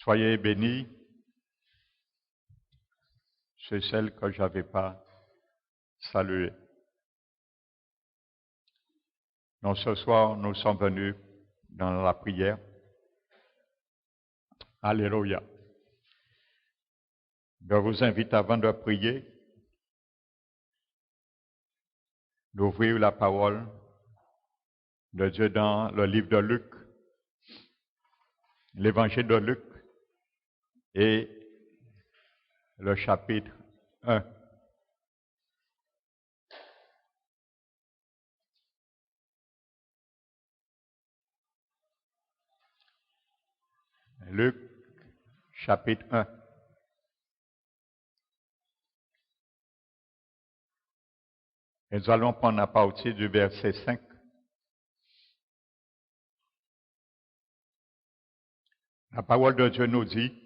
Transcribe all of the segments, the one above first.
Soyez bénis, c'est celle que je n'avais pas saluée. Donc ce soir, nous sommes venus dans la prière. Alléluia. Je vous invite avant de prier, d'ouvrir la parole de Dieu dans le livre de Luc, l'évangile de Luc et le chapitre 1. Luc, chapitre 1. Et nous allons prendre à partir du verset 5. La parole de Dieu nous dit,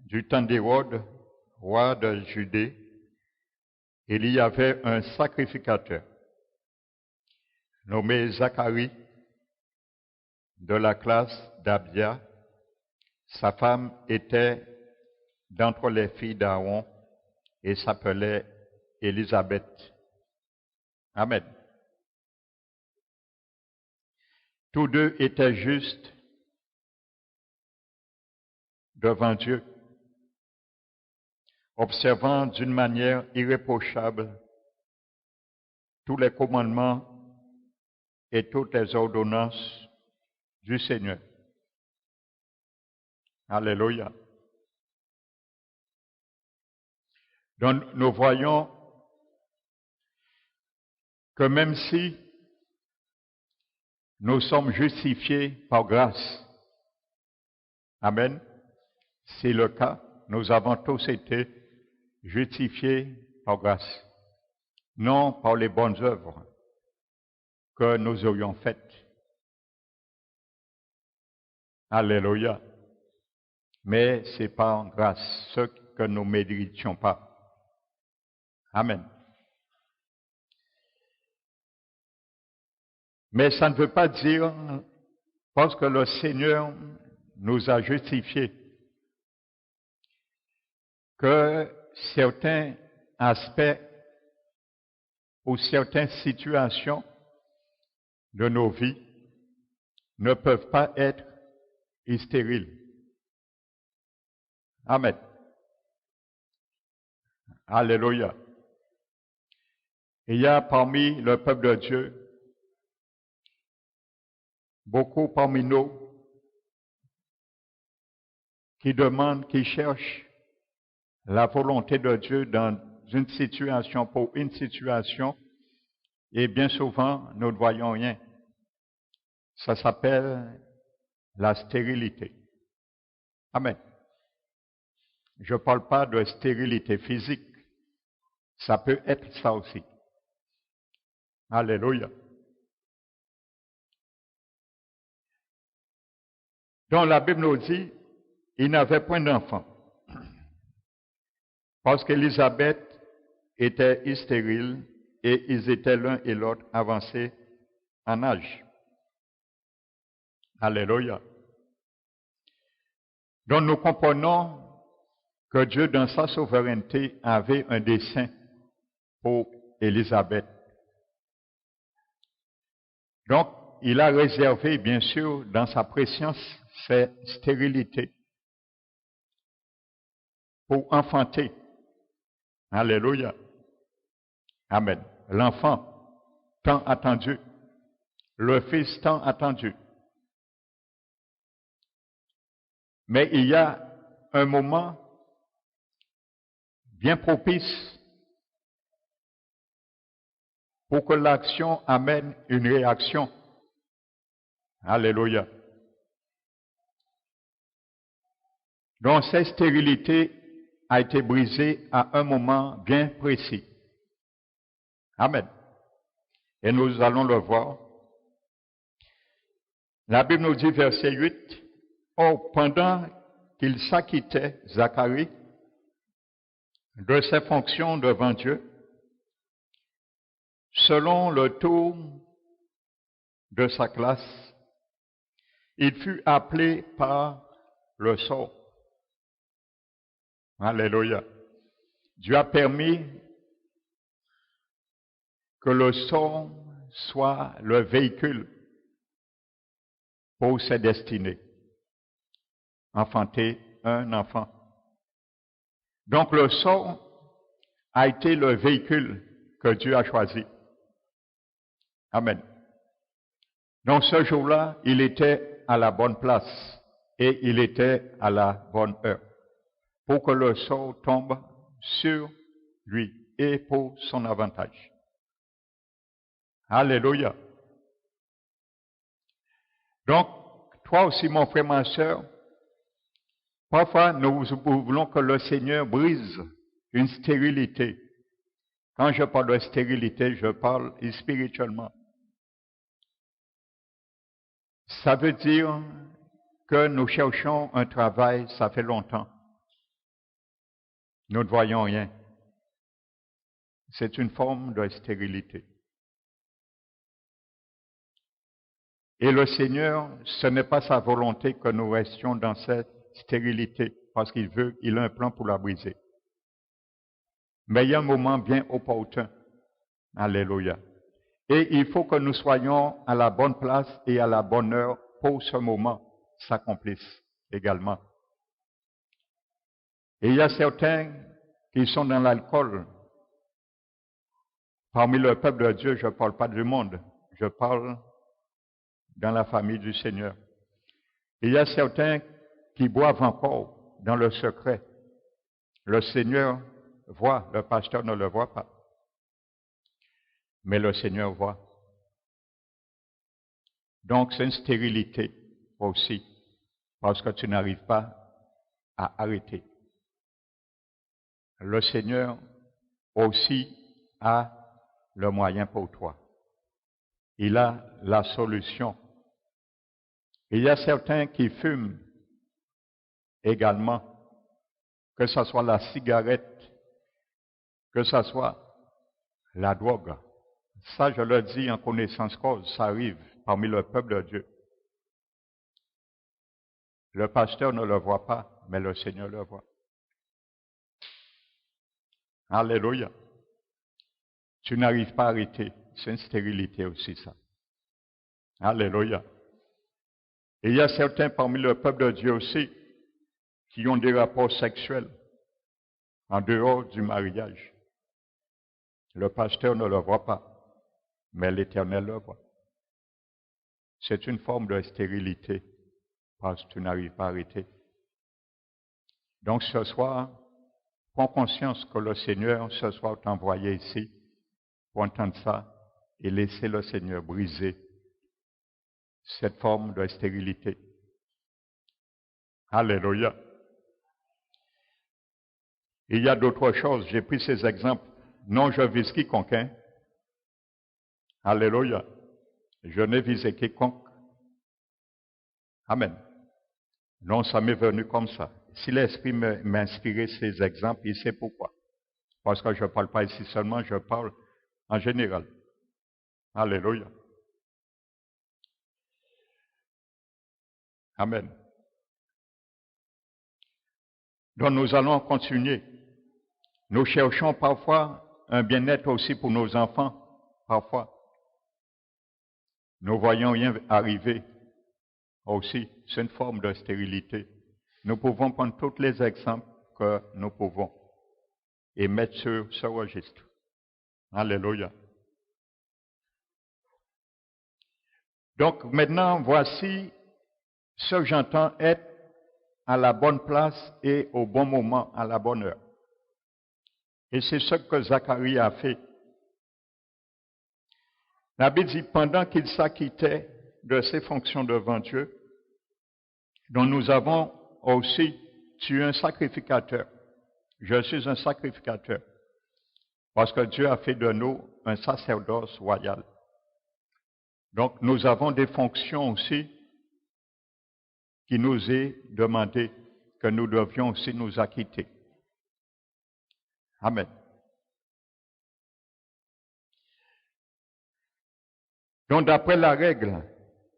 du temps d'Hérode, roi de Judée, il y avait un sacrificateur nommé Zacharie de la classe d'Abia. Sa femme était d'entre les filles d'Aaron et s'appelait Élisabeth. Amen. Tous deux étaient justes devant Dieu, observant d'une manière irréprochable tous les commandements et toutes les ordonnances du Seigneur. Alléluia. Donc nous voyons que même si nous sommes justifiés par grâce, amen, c'est le cas, nous avons tous été justifiés par grâce, non par les bonnes œuvres que nous aurions faites. Alléluia. Mais c'est par grâce, ce que nous ne méritions pas. Amen. Mais ça ne veut pas dire, parce que le Seigneur nous a justifiés, que certains aspects ou certaines situations de nos vies ne peuvent pas être stériles. Amen. Alléluia. Il y a parmi le peuple de Dieu beaucoup parmi nous qui demandent, qui cherchent la volonté de Dieu dans une situation, pour une situation, et bien souvent, nous ne voyons rien. Ça s'appelle la stérilité. Amen. Je ne parle pas de stérilité physique. Ça peut être ça aussi. Alléluia. Donc la Bible nous dit, il n'avait point d'enfant. Parce qu'Élisabeth était stérile et ils étaient l'un et l'autre avancés en âge. Alléluia. Donc nous comprenons que Dieu, dans sa souveraineté, avait un dessein pour Élisabeth. Donc, il a réservé, bien sûr, dans sa préscience, cette stérilité pour enfanter. Alléluia. Amen. L'enfant tant attendu. Le fils tant attendu. Mais il y a un moment bien propice pour que l'action amène une réaction. Alléluia. Donc cette stérilité a été brisée à un moment bien précis. Amen. Et nous allons le voir. La Bible nous dit, verset 8, « Or, pendant qu'il s'acquittait, Zacharie, de ses fonctions devant Dieu, selon le tour de sa classe, il fut appelé par le sort. Alléluia. Dieu a permis que le sort soit le véhicule pour ses destinées. Enfanter un enfant. Donc le sort a été le véhicule que Dieu a choisi. Amen. Donc ce jour-là, il était à la bonne place et il était à la bonne heure pour que le sort tombe sur lui et pour son avantage. Alléluia. Donc, toi aussi, mon frère, ma soeur, parfois nous voulons que le Seigneur brise une stérilité. Quand je parle de stérilité, je parle spirituellement. Ça veut dire que nous cherchons un travail, ça fait longtemps. Nous ne voyons rien. C'est une forme de stérilité. Et le Seigneur, ce n'est pas sa volonté que nous restions dans cette stérilité, parce qu'il veut, il a un plan pour la briser. Mais il y a un moment bien opportun. Alléluia. Et il faut que nous soyons à la bonne place et à la bonne heure pour ce moment s'accomplisse également. Et il y a certains qui sont dans l'alcool. Parmi le peuple de Dieu, je ne parle pas du monde, je parle dans la famille du Seigneur. Et il y a certains qui boivent encore dans le secret. Le Seigneur voit, le pasteur ne le voit pas. Mais le Seigneur voit. Donc c'est une stérilité aussi, parce que tu n'arrives pas à arrêter. Le Seigneur aussi a le moyen pour toi. Il a la solution. Il y a certains qui fument également, que ce soit la cigarette, que ce soit la drogue. Ça, je le dis en connaissance cause, ça arrive parmi le peuple de Dieu. Le pasteur ne le voit pas, mais le Seigneur le voit. Alléluia. Tu n'arrives pas à arrêter. C'est une stérilité aussi, ça. Alléluia. Et il y a certains parmi le peuple de Dieu aussi qui ont des rapports sexuels en dehors du mariage. Le pasteur ne le voit pas, mais l'Éternel le voit. C'est une forme de stérilité parce que tu n'arrives pas à arrêter. Donc ce soir, prends conscience que le Seigneur ce soir t'a envoyé ici pour entendre ça et laisser le Seigneur briser cette forme de stérilité. Alléluia. Il y a d'autres choses. J'ai pris ces exemples. Non, je vise quiconque. Hein? Alléluia. Je n'ai visé quiconque. Amen. Non, ça m'est venu comme ça. Si l'Esprit m'a inspiré ces exemples, il sait pourquoi. Parce que je ne parle pas ici seulement, je parle en général. Alléluia. Amen. Donc nous allons continuer. Nous cherchons parfois un bien-être aussi pour nos enfants. Parfois. Nous voyons rien arriver aussi. C'est une forme de stérilité. Nous pouvons prendre tous les exemples que nous pouvons et mettre sur ce registre. Alléluia. Donc maintenant, voici ce que j'entends être à la bonne place et au bon moment, à la bonne heure. Et c'est ce que Zacharie a fait. La Bible dit, pendant qu'il s'acquittait de ses fonctions devant Dieu, dont nous avons aussi tué un sacrificateur. Je suis un sacrificateur. Parce que Dieu a fait de nous un sacerdoce royal. Donc nous avons des fonctions aussi qui nous est demandé que nous devions aussi nous acquitter. Amen. Donc d'après la règle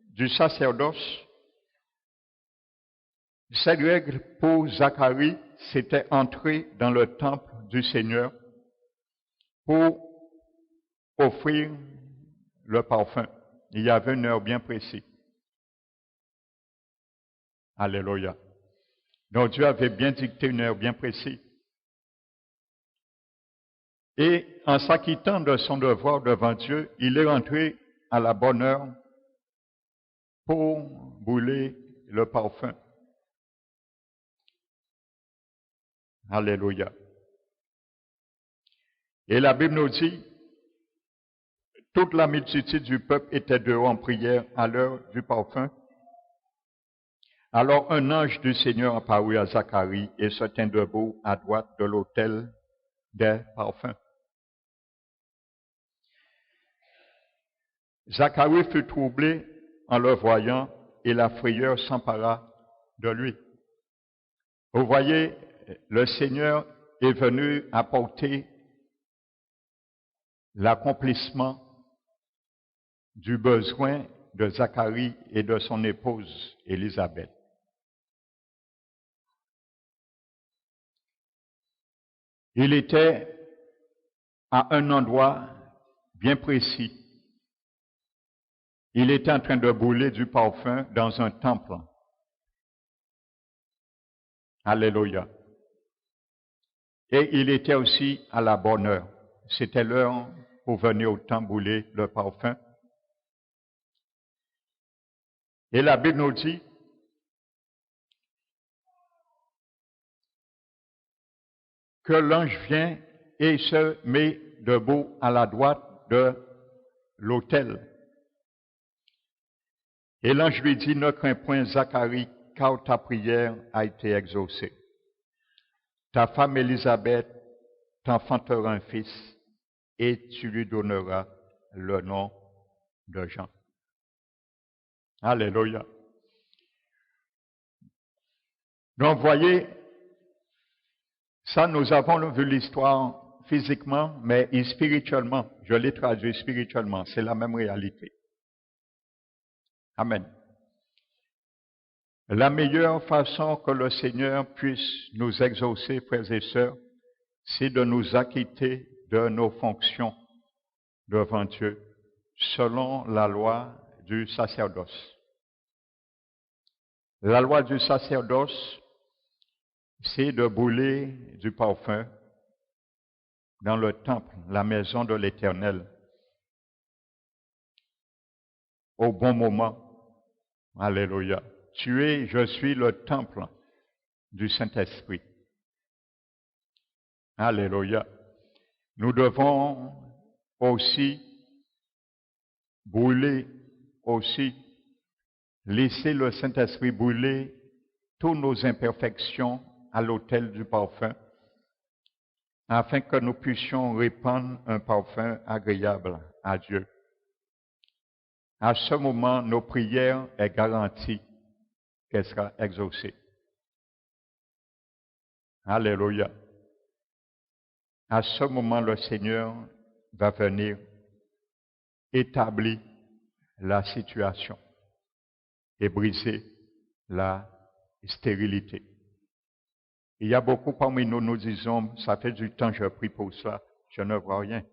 du sacerdoce, Cette règle pour Zacharie, c'était entrer dans le temple du Seigneur pour offrir le parfum. Il y avait une heure bien précise. Alléluia. Donc Dieu avait bien dicté une heure bien précise. Et en s'acquittant de son devoir devant Dieu, il est rentré à la bonne heure pour brûler le parfum. Alléluia. Et la Bible nous dit, toute la multitude du peuple était dehors en prière à l'heure du parfum. Alors un ange du Seigneur apparut à Zacharie et se tint debout à droite de l'autel des parfums. Zacharie fut troublé en le voyant et la frayeur s'empara de lui. Vous voyez, le Seigneur est venu apporter l'accomplissement du besoin de Zacharie et de son épouse Élisabeth. Il était à un endroit bien précis. Il était en train de brûler du parfum dans un temple. Alléluia. Et il était aussi à la bonne heure. C'était l'heure pour venir au temple brûler le parfum. Et la Bible nous dit que l'ange vient et se met debout à la droite de l'autel. Et l'ange lui dit, ne crains point Zacharie, car ta prière a été exaucée. Ta femme Élisabeth t'enfantera un fils et tu lui donneras le nom de Jean. Alléluia. Donc, voyez, ça, nous avons vu l'histoire physiquement, mais spirituellement. Je l'ai traduit spirituellement. C'est la même réalité. Amen. La meilleure façon que le Seigneur puisse nous exaucer, frères et sœurs, c'est de nous acquitter de nos fonctions devant Dieu, selon la loi du sacerdoce. La loi du sacerdoce, c'est de brûler du parfum dans le temple, la maison de l'Éternel, au bon moment. Alléluia. Je suis le temple du Saint-Esprit. Alléluia. Nous devons aussi brûler, laisser le Saint-Esprit brûler toutes nos imperfections à l'autel du parfum, afin que nous puissions répandre un parfum agréable à Dieu. À ce moment, nos prières est garantie qu'elle sera exaucée. Alléluia. À ce moment, le Seigneur va venir établir la situation et briser la stérilité. Il y a beaucoup parmi nous, nous disons, ça fait du temps que je prie pour ça, je ne vois rien.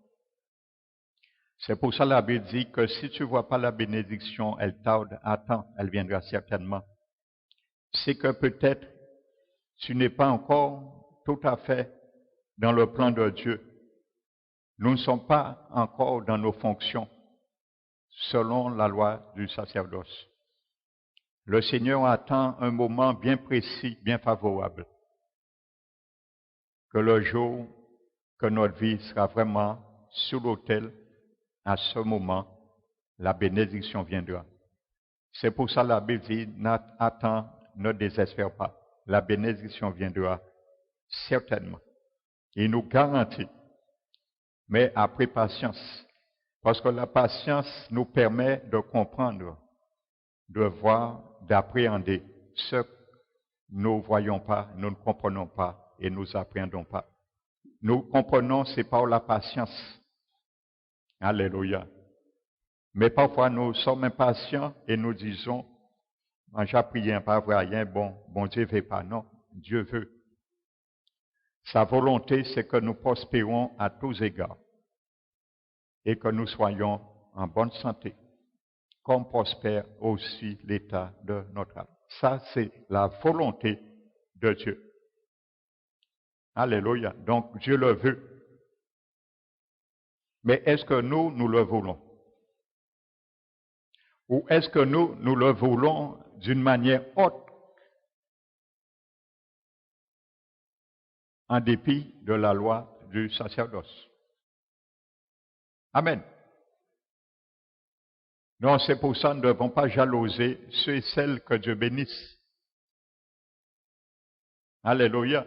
C'est pour ça que la Bible dit que si tu ne vois pas la bénédiction, elle tarde, attends, elle viendra certainement. C'est que peut-être tu n'es pas encore tout à fait dans le plan de Dieu. Nous ne sommes pas encore dans nos fonctions selon la loi du sacerdoce. Le Seigneur attend un moment bien précis, bien favorable, que le jour que notre vie sera vraiment sur l'autel, à ce moment, la bénédiction viendra. C'est pour ça que la Bible dit, attends, ne désespère pas. La bénédiction viendra certainement. Il nous garantit, mais après patience. Parce que la patience nous permet de comprendre, de voir, d'appréhender ce que nous ne voyons pas, nous ne comprenons pas et nous appréhendons pas. Nous comprenons, c'est par la patience. Alléluia. Mais parfois nous sommes impatients et nous disons, Moi, j'ai prié pas rien, bon Dieu veut pas, non, Dieu veut. Sa volonté, c'est que nous prospérons à tous égards et que nous soyons en bonne santé, comme prospère aussi l'état de notre âme. Ça, c'est la volonté de Dieu. Alléluia. Donc, Dieu le veut. Mais est-ce que nous le voulons? Ou est-ce que nous le voulons d'une manière haute, en dépit de la loi du sacerdoce? Amen. Non, c'est pour ça que nous ne devons pas jalouser ceux et celles que Dieu bénisse. Alléluia.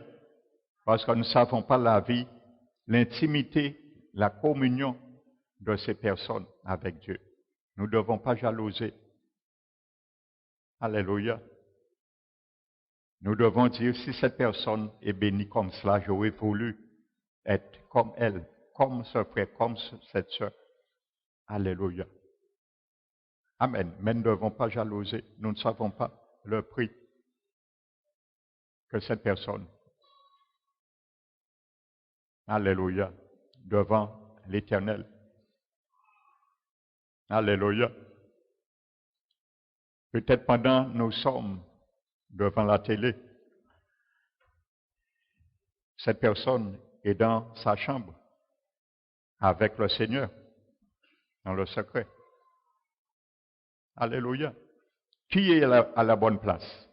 Parce que nous ne savons pas la vie, l'intimité, la communion de ces personnes avec Dieu. Nous ne devons pas jalouser. Alléluia. Nous devons dire, si cette personne est bénie comme cela, j'aurais voulu être comme elle, comme ce frère, comme cette soeur. Alléluia. Amen. Mais nous ne devons pas jalouser. Nous ne savons pas le prix que cette personne, alléluia, devant l'Éternel. Alléluia. Peut-être pendant nous sommes devant la télé, cette personne est dans sa chambre avec le Seigneur, dans le secret. Alléluia. Qui est à la bonne place?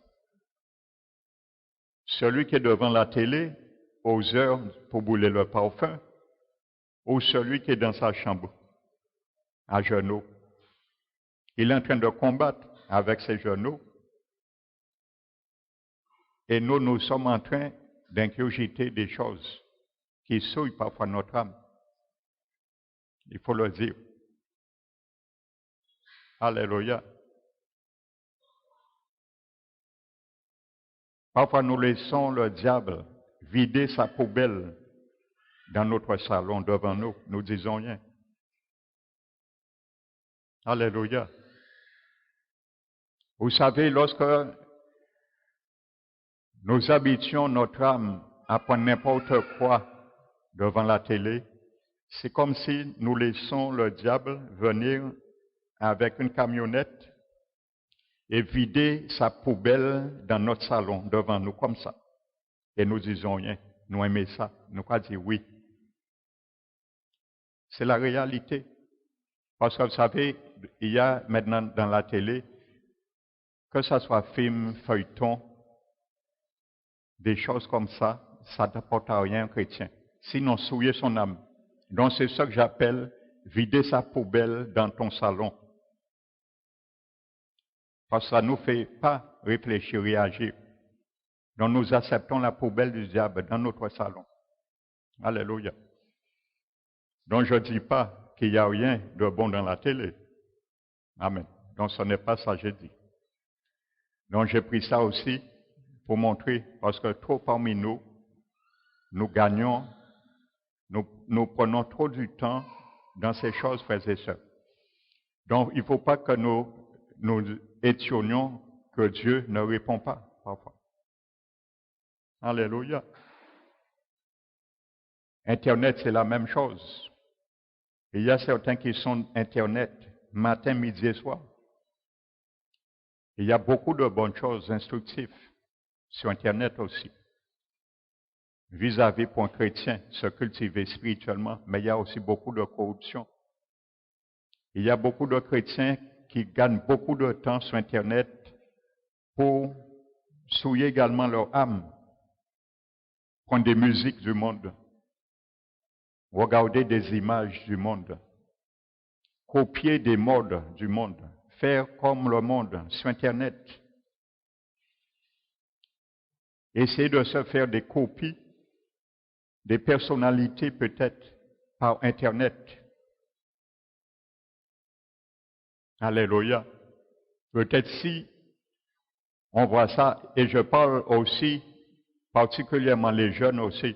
Celui qui est devant la télé aux heures pour brûler le parfum, ou celui qui est dans sa chambre, à genoux. Il est en train de combattre avec ses genoux, et nous sommes en train d'ingurgiter des choses qui souillent parfois notre âme. Il faut le dire. Alléluia. Parfois nous laissons le diable vider sa poubelle dans notre salon devant nous. Nous disons rien. Alléluia. Vous savez, lorsque nous habitions notre âme à prendre n'importe quoi devant la télé, c'est comme si nous laissons le diable venir avec une camionnette et vider sa poubelle dans notre salon devant nous comme ça. Et nous disons rien. Nous aimons ça. Nous croyons dire oui. C'est la réalité. Parce que vous savez, il y a maintenant dans la télé, que ce soit film, feuilleton, des choses comme ça n'apporte à rien un chrétien. Sinon, souiller son âme. Donc, c'est ça que j'appelle vider sa poubelle dans ton salon. Parce que ça ne nous fait pas réfléchir, réagir. Donc, nous acceptons la poubelle du diable dans notre salon. Alléluia. Donc, je ne dis pas qu'il n'y a rien de bon dans la télé. Amen. Donc, ce n'est pas ça que j'ai dit. Donc, j'ai pris ça aussi pour montrer, parce que trop parmi nous, nous gagnons, nous prenons trop du temps dans ces choses, frères et sœurs. Donc, il ne faut pas que nous étonnions que Dieu ne répond pas, parfois. Alléluia. Internet, c'est la même chose. Il y a certains qui sont Internet, matin, midi et soir. Il y a beaucoup de bonnes choses instructives sur Internet aussi. Vis-à-vis pour un chrétien, se cultiver spirituellement, mais il y a aussi beaucoup de corruption. Il y a beaucoup de chrétiens qui gagnent beaucoup de temps sur Internet pour souiller également leur âme, prendre des musiques du monde, regarder des images du monde, copier des modes du monde, faire comme le monde sur Internet, essayer de se faire des copies des personnalités peut-être par Internet. Alléluia. Peut-être si on voit ça, et je parle aussi, particulièrement les jeunes aussi,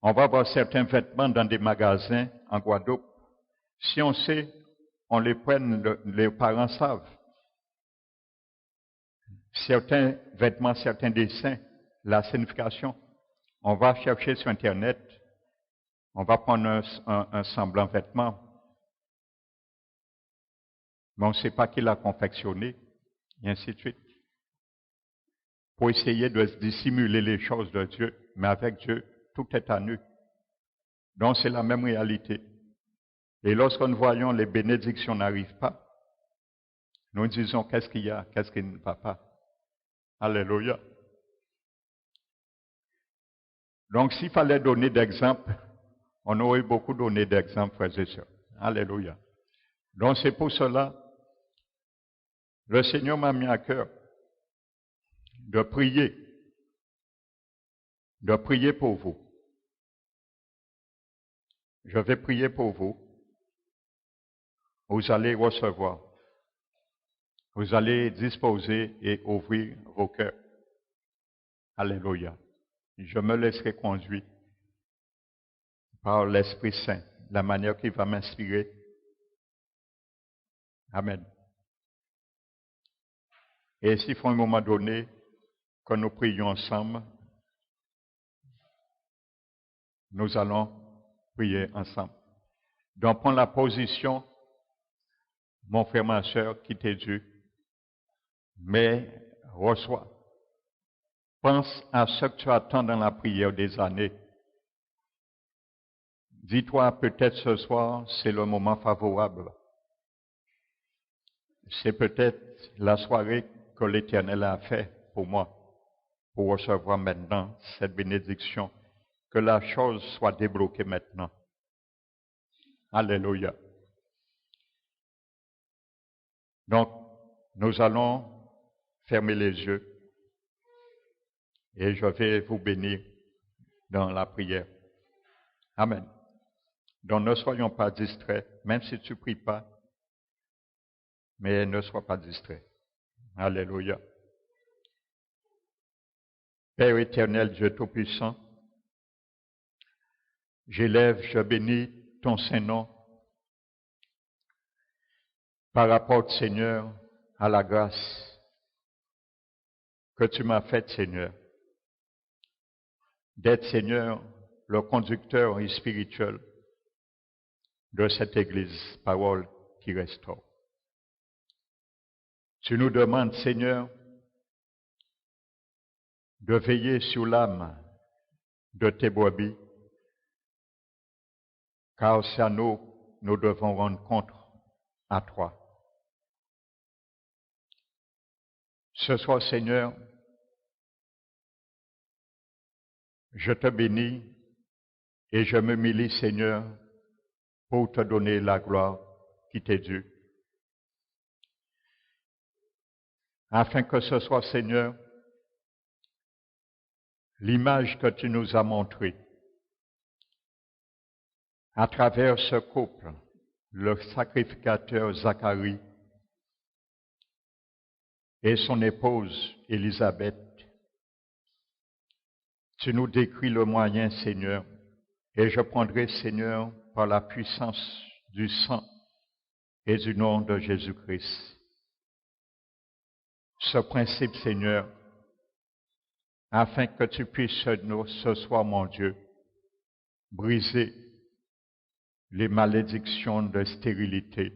on va voir certains vêtements dans des magasins en Guadeloupe. Si on sait, on les prenne, les parents savent. certains vêtements, certains dessins, la signification. On va chercher sur Internet, on va prendre un semblant vêtement, mais on ne sait pas qui l'a confectionné, et ainsi de suite. Pour essayer de dissimuler les choses de Dieu, mais avec Dieu, tout est à nu. Donc c'est la même réalité. Et lorsque nous voyons les bénédictions n'arrivent pas, nous disons qu'est-ce qu'il y a, qu'est-ce qui ne va pas. Alléluia. Donc s'il fallait donner d'exemples, on aurait beaucoup donné d'exemples, frères et sœurs. Alléluia. Donc c'est pour cela, le Seigneur m'a mis à cœur de prier pour vous. Je vais prier pour vous. Vous allez recevoir. Vous allez disposer et ouvrir vos cœurs. Alléluia. Je me laisserai conduire par l'Esprit Saint, la manière qu'il va m'inspirer. Amen. Et s'il faut un moment donné que nous prions ensemble, nous allons prier ensemble. Donc, prends la position, mon frère, ma soeur, qui t'est dû, mais reçois. Pense à ce que tu attends dans la prière des années. Dis-toi, peut-être ce soir, c'est le moment favorable. C'est peut-être la soirée que l'Éternel a fait pour moi, pour recevoir maintenant cette bénédiction. Que la chose soit débloquée maintenant. Alléluia. Donc, nous allons fermer les yeux et je vais vous bénir dans la prière. Amen. Donc, ne soyons pas distraits, même si tu ne pries pas, mais ne sois pas distrait. Alléluia. Père éternel, Dieu Tout-Puissant, j'élève, je bénis ton Saint-Nom par rapport, Seigneur, à la grâce que tu m'as faite, Seigneur, d'être, Seigneur, le conducteur spirituel de cette Église, parole qui restaure. Tu nous demandes, Seigneur, de veiller sur l'âme de tes brebis, car c'est à nous devons rendre compte à toi. Ce soir, Seigneur, je te bénis et je me m'humilie, Seigneur, pour te donner la gloire qui t'est due. Afin que ce soit, Seigneur, l'image que tu nous as montrée à travers ce couple, le sacrificateur Zacharie et son épouse Élisabeth. Tu nous décris le moyen, Seigneur, et je prendrai, Seigneur, par la puissance du sang et du nom de Jésus-Christ, ce principe, Seigneur, afin que tu puisses, ce soir, mon Dieu, briser les malédictions de stérilité.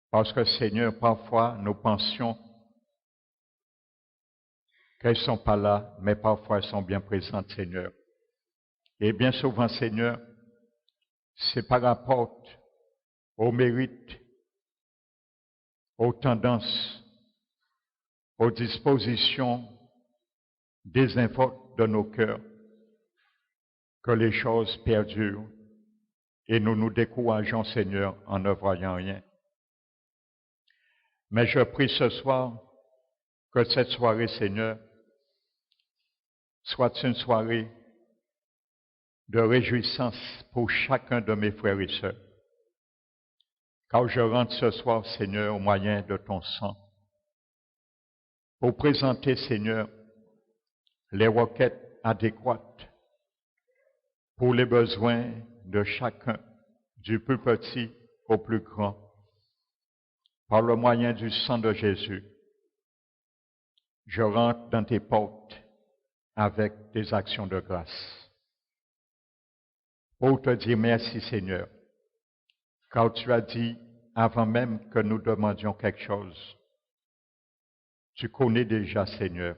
Parce que, Seigneur, parfois, nous pensions qu'elles ne sont pas là, mais parfois elles sont bien présentes, Seigneur. Et bien souvent, Seigneur, c'est par rapport au mérite, aux tendances, aux dispositions désinvoltes de nos cœurs que les choses perdurent et nous nous décourageons, Seigneur, en ne voyant rien. Mais je prie ce soir que cette soirée, Seigneur, soit une soirée de réjouissance pour chacun de mes frères et sœurs. Car je rentre ce soir, Seigneur, au moyen de ton sang, pour présenter, Seigneur, les requêtes adéquates pour les besoins de chacun, du plus petit au plus grand, par le moyen du sang de Jésus, je rentre dans tes portes avec des actions de grâce. Pour te dire merci Seigneur, car tu as dit avant même que nous demandions quelque chose, tu connais déjà Seigneur,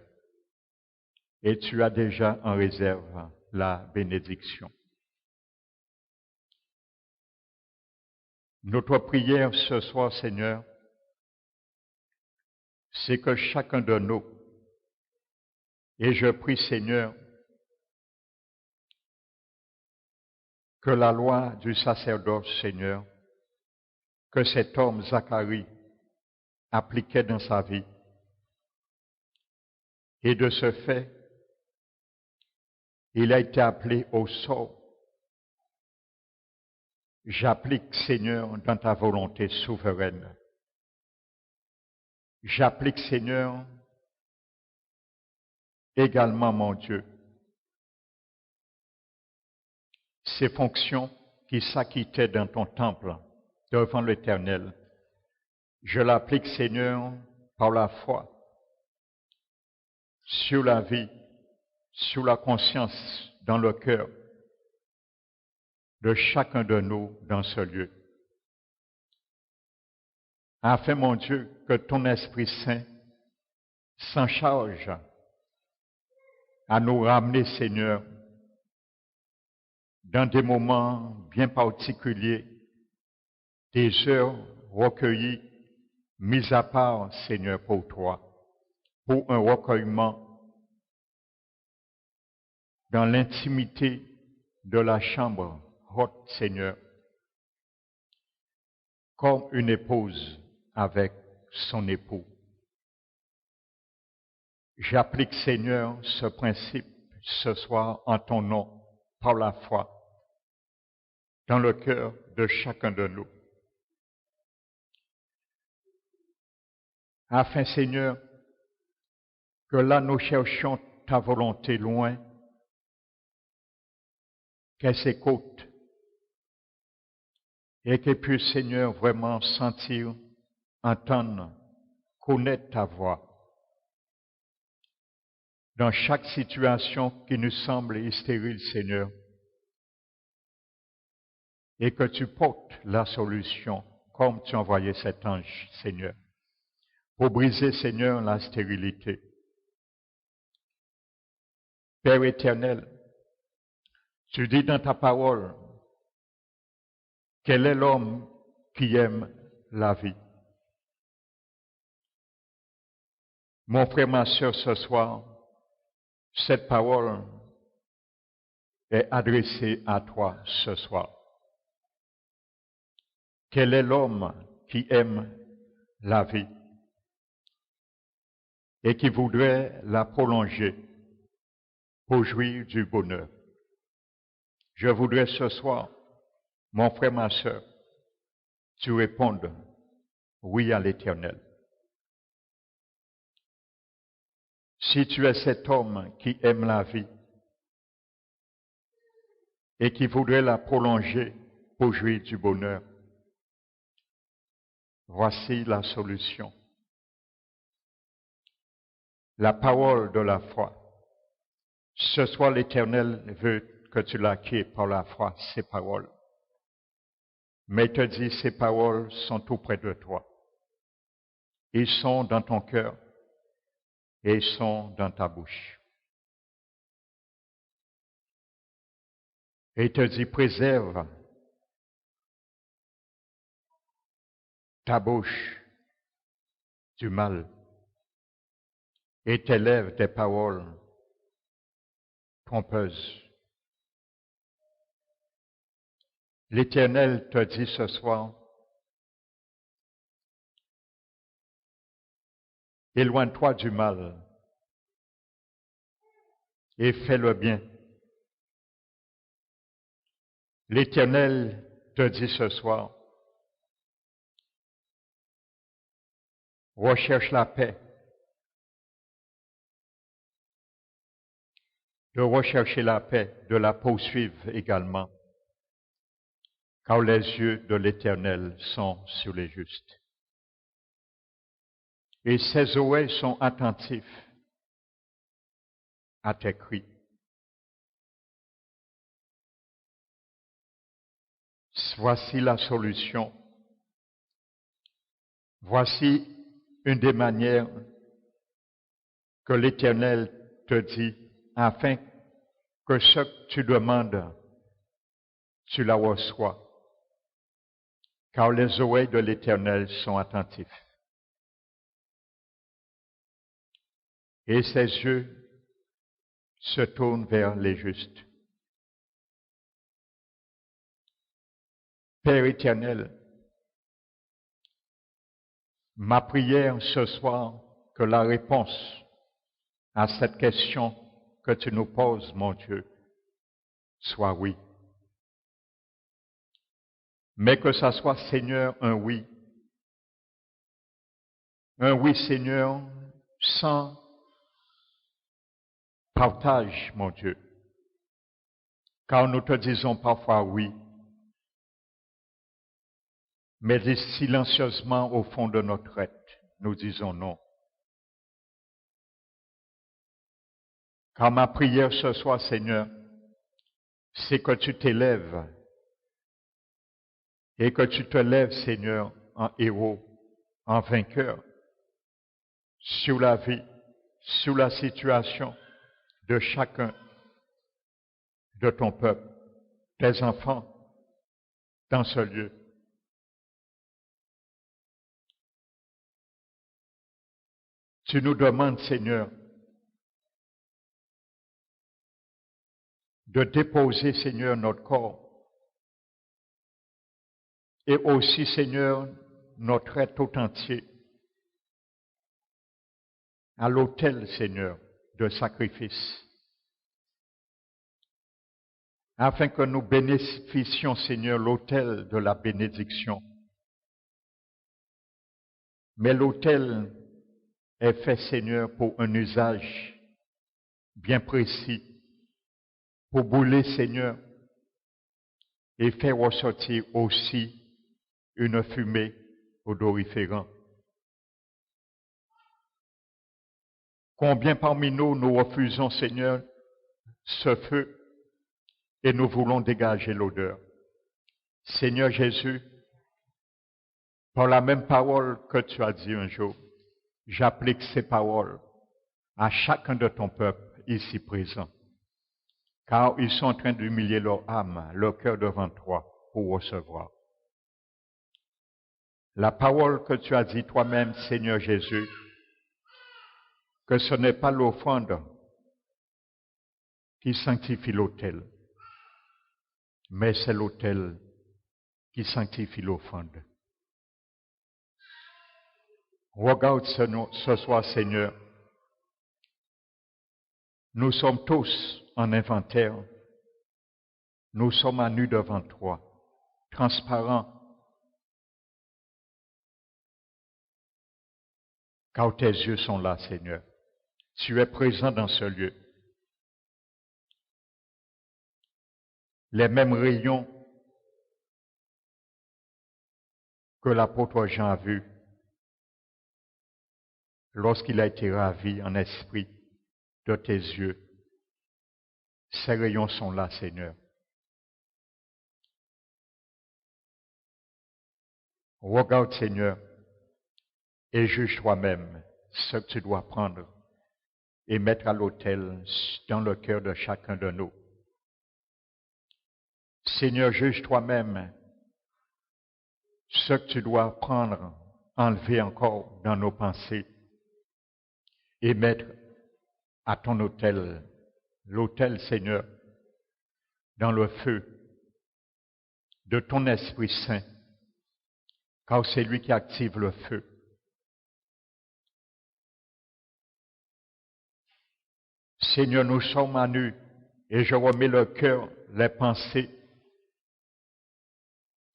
et tu as déjà en réserve la bénédiction. Notre prière ce soir, Seigneur, c'est que chacun de nous, et je prie, Seigneur, que la loi du sacerdoce, Seigneur, que cet homme, Zacharie, appliquait dans sa vie, et de ce fait, il a été appelé au sort. J'applique, Seigneur, dans ta volonté souveraine. J'applique, Seigneur, également, mon Dieu, ces fonctions qui s'acquittaient dans ton temple devant l'Éternel. Je l'applique, Seigneur, par la foi, sur la vie, sur la conscience, dans le cœur de chacun de nous dans ce lieu. Afin, mon Dieu, que ton Esprit Saint s'en charge à nous ramener, Seigneur, dans des moments bien particuliers, des heures recueillies, mises à part, Seigneur, pour toi, pour un recueillement dans l'intimité de la chambre haute, Seigneur, comme une épouse avec son époux. J'applique, Seigneur, ce principe ce soir en ton nom, par la foi, dans le cœur de chacun de nous. Afin, Seigneur, que là nous cherchions ta volonté loin, qu'elle s'écoute et qu'elle puisse, Seigneur, vraiment sentir, entendre, connaître ta voix. Dans chaque situation qui nous semble stérile, Seigneur, et que tu portes la solution, comme tu envoyais cet ange, Seigneur, pour briser, Seigneur, la stérilité. Père éternel, tu dis dans ta parole, quel est l'homme qui aime la vie? Mon frère, ma sœur, ce soir, cette parole est adressée à toi ce soir. Quel est l'homme qui aime la vie et qui voudrait la prolonger pour jouir du bonheur? Je voudrais ce soir, mon frère, ma sœur, tu répondes oui à l'Éternel. Si tu es cet homme qui aime la vie et qui voudrait la prolonger pour jouir du bonheur, voici la solution. La parole de la foi. Ce soir, l'Éternel veut que tu l'acquiers par la foi, ces paroles. Mais il te dit, ces paroles sont tout près de toi. Ils sont dans ton cœur et ils sont dans ta bouche. Et il te dit, préserve ta bouche du mal et tes lèvres des paroles trompeuses. L'Éternel te dit ce soir, éloigne-toi du mal et fais le bien. L'Éternel te dit ce soir, recherche la paix, de rechercher la paix, de la poursuivre également, car les yeux de l'Éternel sont sur les justes. Et ses oreilles sont attentifs à tes cris. Voici la solution. Voici une des manières que l'Éternel te dit, afin que ce que tu demandes, tu la reçois. Car les oreilles de l'Éternel sont attentifs. Et ses yeux se tournent vers les justes. Père éternel, ma prière ce soir, que la réponse à cette question que tu nous poses, mon Dieu, soit oui. Mais que ça soit, Seigneur, un oui. Un oui, Seigneur, sans partage, mon Dieu. Car nous te disons parfois oui, mais silencieusement au fond de notre être, nous disons non. Car ma prière ce soir, Seigneur, c'est que tu t'élèves et que tu te lèves, Seigneur, en héros, en vainqueur, sur la vie, sur la situation de chacun de ton peuple, tes enfants, dans ce lieu. Tu nous demandes, Seigneur, de déposer, Seigneur, notre corps et aussi, Seigneur, notre être tout entier à l'autel, Seigneur, de sacrifice, afin que nous bénéficions, Seigneur, l'autel de la bénédiction. Mais l'autel est fait, Seigneur, pour un usage bien précis, pour brûler, Seigneur, et faire ressortir aussi une fumée odoriférante. Combien parmi nous, nous refusons, Seigneur, ce feu et nous voulons dégager l'odeur. Seigneur Jésus, par la même parole que tu as dit un jour, j'applique ces paroles à chacun de ton peuple ici présent, car ils sont en train d'humilier leur âme, leur cœur devant toi pour recevoir. La parole que tu as dit toi-même, Seigneur Jésus, que ce n'est pas l'offrande qui sanctifie l'autel, mais c'est l'autel qui sanctifie l'offrande. Regarde ce soir, Seigneur, nous sommes tous en inventaire, nous sommes à nu devant toi, transparents, car tes yeux sont là, Seigneur. Tu es présent dans ce lieu. Les mêmes rayons que l'apôtre Jean a vus lorsqu'il a été ravi en esprit de tes yeux. Ces rayons sont là, Seigneur. Regarde, Seigneur, et juge toi-même ce que tu dois prendre et mettre à l'autel dans le cœur de chacun de nous. Seigneur, juge toi-même ce que tu dois prendre, enlever encore dans nos pensées et mettre à ton autel, l'autel, Seigneur, dans le feu de ton Esprit Saint, car c'est lui qui active le feu. Seigneur, nous sommes à nu et je remets le cœur, les pensées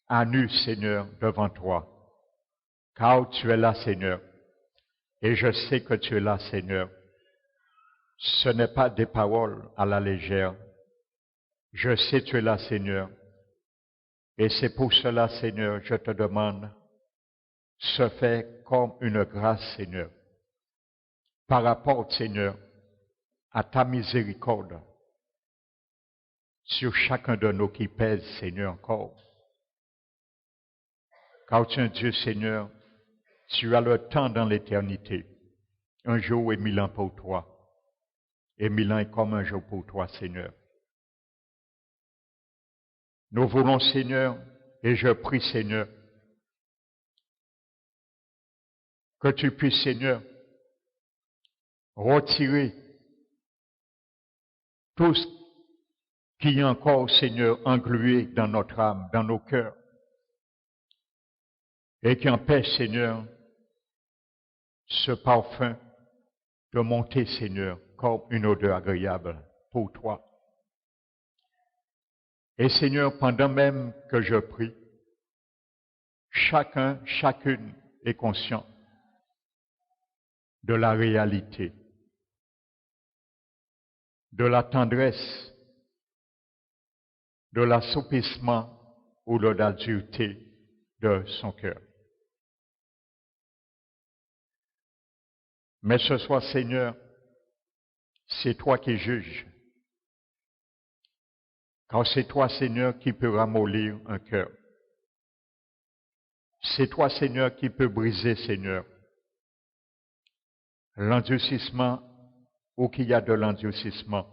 à nu, Seigneur, devant toi, car tu es là, Seigneur, et je sais que tu es là, Seigneur. Ce n'est pas des paroles à la légère. Je sais que tu es là, Seigneur, et c'est pour cela, Seigneur, je te demande, se fait comme une grâce, Seigneur, par rapport, Seigneur, à ta miséricorde sur chacun de nous qui pèse, Seigneur, encore. Car tu es un Dieu, Seigneur, tu as le temps dans l'éternité. Un jour est 1000 ans pour toi, et 1000 ans est comme un jour pour toi, Seigneur. Nous voulons, Seigneur, et je prie, Seigneur, que tu puisses, Seigneur, retirer tout ce qui est encore, Seigneur, englué dans notre âme, dans nos cœurs, et qui empêche, Seigneur, ce parfum de monter, Seigneur, comme une odeur agréable pour toi. Et Seigneur, pendant même que je prie, chacun, chacune est conscient de la réalité, de la tendresse, de l'assoupissement ou de la dureté de son cœur. Mais ce soir, Seigneur, c'est toi qui juges. Car c'est toi, Seigneur, qui peux ramollir un cœur. C'est toi, Seigneur, qui peux briser, Seigneur, l'endurcissement ou qu'il y a de l'endurcissement.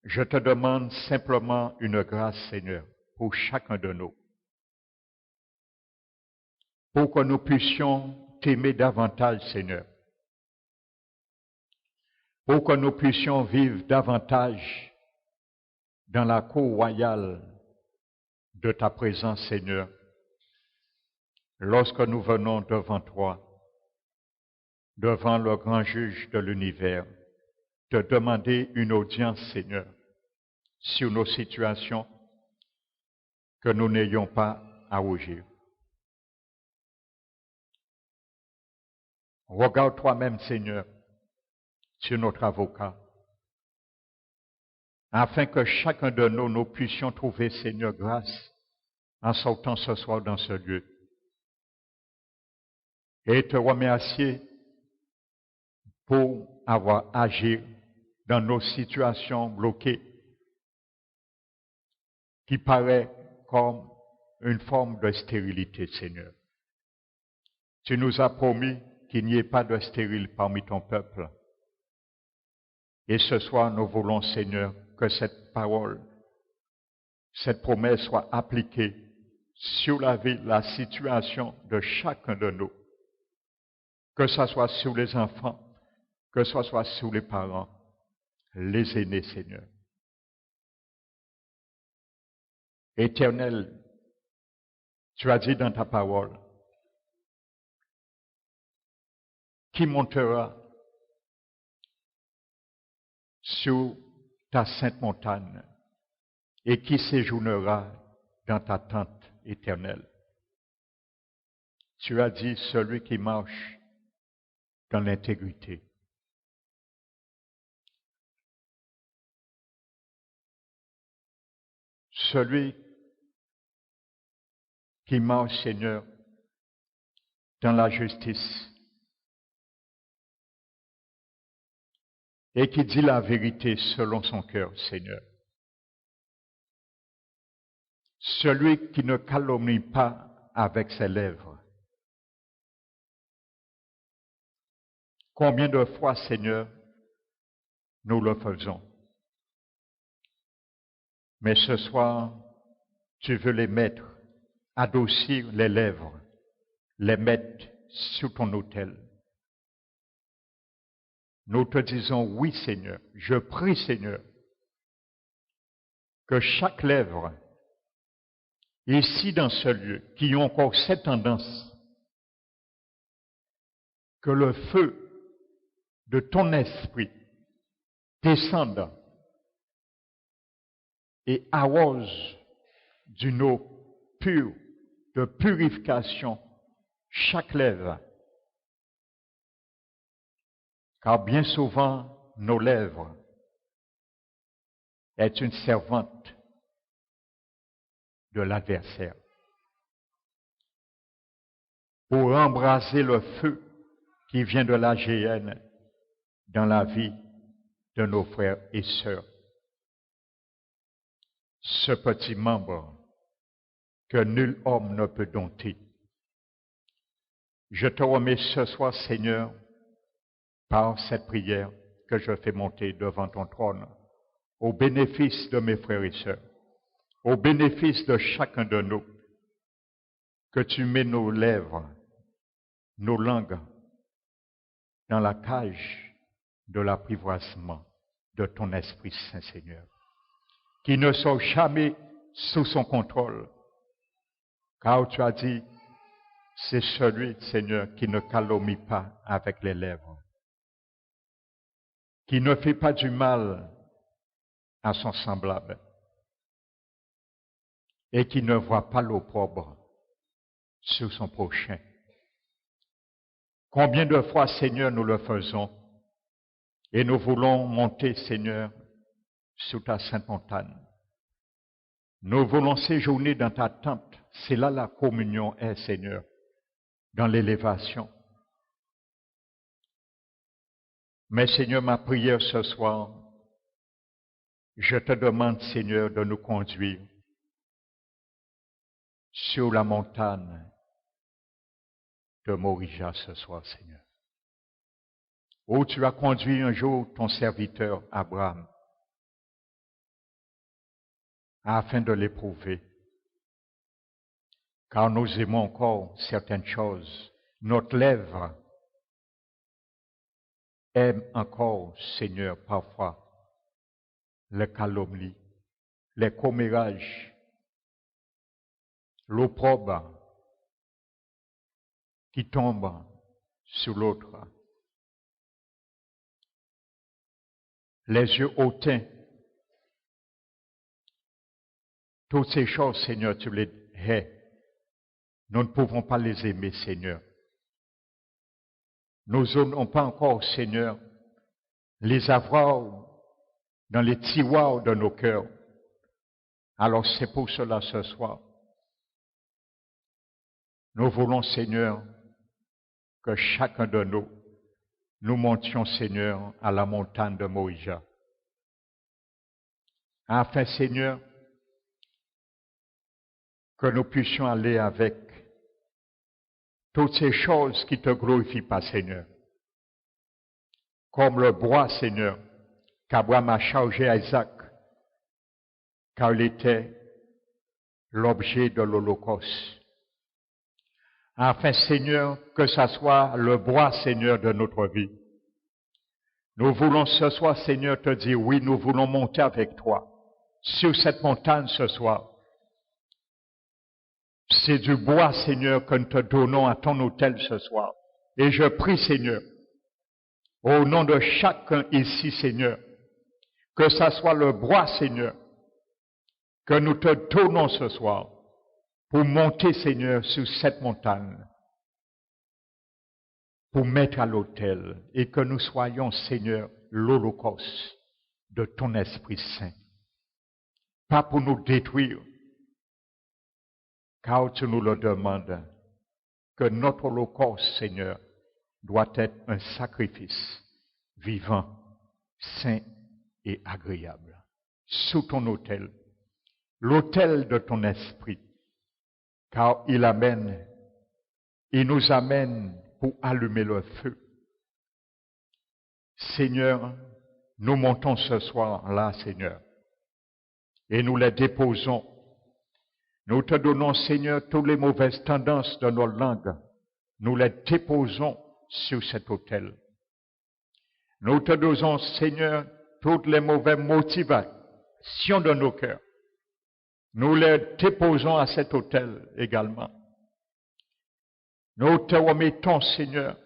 Je te demande simplement une grâce, Seigneur, pour chacun de nous, pour que nous puissions t'aimer davantage, Seigneur, pour que nous puissions vivre davantage dans la cour royale de ta présence, Seigneur, lorsque nous venons devant toi, devant le grand juge de l'univers, te demander une audience, Seigneur, sur nos situations que nous n'ayons pas à rougir. Regarde toi-même, Seigneur, sur notre avocat, afin que chacun de nous, nous puissions trouver, Seigneur, grâce en sortant ce soir dans ce lieu. Et te remercier pour avoir agi dans nos situations bloquées, qui paraît comme une forme de stérilité, Seigneur. Tu nous as promis qu'il n'y ait pas de stérile parmi ton peuple. Et ce soir, nous voulons, Seigneur, que cette parole, cette promesse soit appliquée sur la vie, la situation de chacun de nous. Que ce soit sur les enfants, que ce soit sur les parents, les aînés, Seigneur. Éternel, tu as dit dans ta parole, qui montera sur ta sainte montagne et qui séjournera dans ta tente éternelle. Tu as dit, celui qui marche dans l'intégrité. Celui qui marche, Seigneur, dans la justice et qui dit la vérité selon son cœur, Seigneur. Celui qui ne calomnie pas avec ses lèvres. Combien de fois, Seigneur, nous le faisons? Mais ce soir, tu veux les mettre, adoucir les lèvres, les mettre sur ton autel. Nous te disons oui, Seigneur. Je prie, Seigneur, que chaque lèvre, ici dans ce lieu, qui ont encore cette tendance, que le feu de ton esprit descende et arrose d'une eau pure, de purification, chaque lèvre. Car bien souvent, nos lèvres est une servante de l'adversaire pour embraser le feu qui vient de la géhenne dans la vie de nos frères et sœurs. Ce petit membre que nul homme ne peut dompter. Je te remets ce soir, Seigneur, par cette prière que je fais monter devant ton trône, au bénéfice de mes frères et sœurs, au bénéfice de chacun de nous, que tu mets nos lèvres, nos langues dans la cage de l'apprivoisement de ton Esprit Saint, Seigneur, qui ne sont jamais sous son contrôle, car tu as dit, c'est celui, Seigneur, qui ne calomnie pas avec les lèvres, qui ne fait pas du mal à son semblable et qui ne voit pas l'opprobre sur son prochain. Combien de fois, Seigneur, nous le faisons et nous voulons monter, Seigneur, sur ta sainte montagne. Nous voulons séjourner dans ta tente. C'est là la communion est, Seigneur, dans l'élévation. Mais Seigneur, ma prière ce soir, je te demande, Seigneur, de nous conduire sur la montagne de Morija ce soir, Seigneur, où tu as conduit un jour ton serviteur Abraham afin de l'éprouver. Car nous aimons encore certaines choses. Notre lèvre aime encore, Seigneur, parfois, les calomnies, les commérages, l'opprobre qui tombe sur l'autre, les yeux hautains. Toutes ces choses, Seigneur, tu les hais. Nous ne pouvons pas les aimer, Seigneur. Nous n'osons pas encore, Seigneur, les avoir dans les tiroirs de nos cœurs. Alors c'est pour cela ce soir. Nous voulons, Seigneur, que chacun de nous montions, Seigneur, à la montagne de Morija. Afin, Seigneur, que nous puissions aller avec toutes ces choses qui te glorifient pas, Seigneur. Comme le bois, Seigneur, qu'Abraham a chargé à Isaac, car il était l'objet de l'Holocauste. Afin, Seigneur, que ça soit le bois, Seigneur, de notre vie. Nous voulons ce soir, Seigneur, te dire, oui, nous voulons monter avec toi sur cette montagne ce soir. C'est du bois, Seigneur, que nous te donnons à ton autel ce soir. Et je prie, Seigneur, au nom de chacun ici, Seigneur, que ça soit le bois, Seigneur, que nous te donnons ce soir pour monter, Seigneur, sur cette montagne, pour mettre à l'autel et que nous soyons, Seigneur, l'holocauste de ton Esprit Saint. Pas pour nous détruire, car tu nous le demandes, que notre holocauste, Seigneur, doit être un sacrifice vivant, saint et agréable, sous ton autel, l'autel de ton esprit, car il nous amène pour allumer le feu. Seigneur, nous montons ce soir-là, Seigneur, et nous les déposons. Nous te donnons, Seigneur, toutes les mauvaises tendances de nos langues. Nous les déposons sur cet autel. Nous te donnons, Seigneur, toutes les mauvaises motivations de nos cœurs. Nous les déposons à cet autel également. Nous te remettons, Seigneur,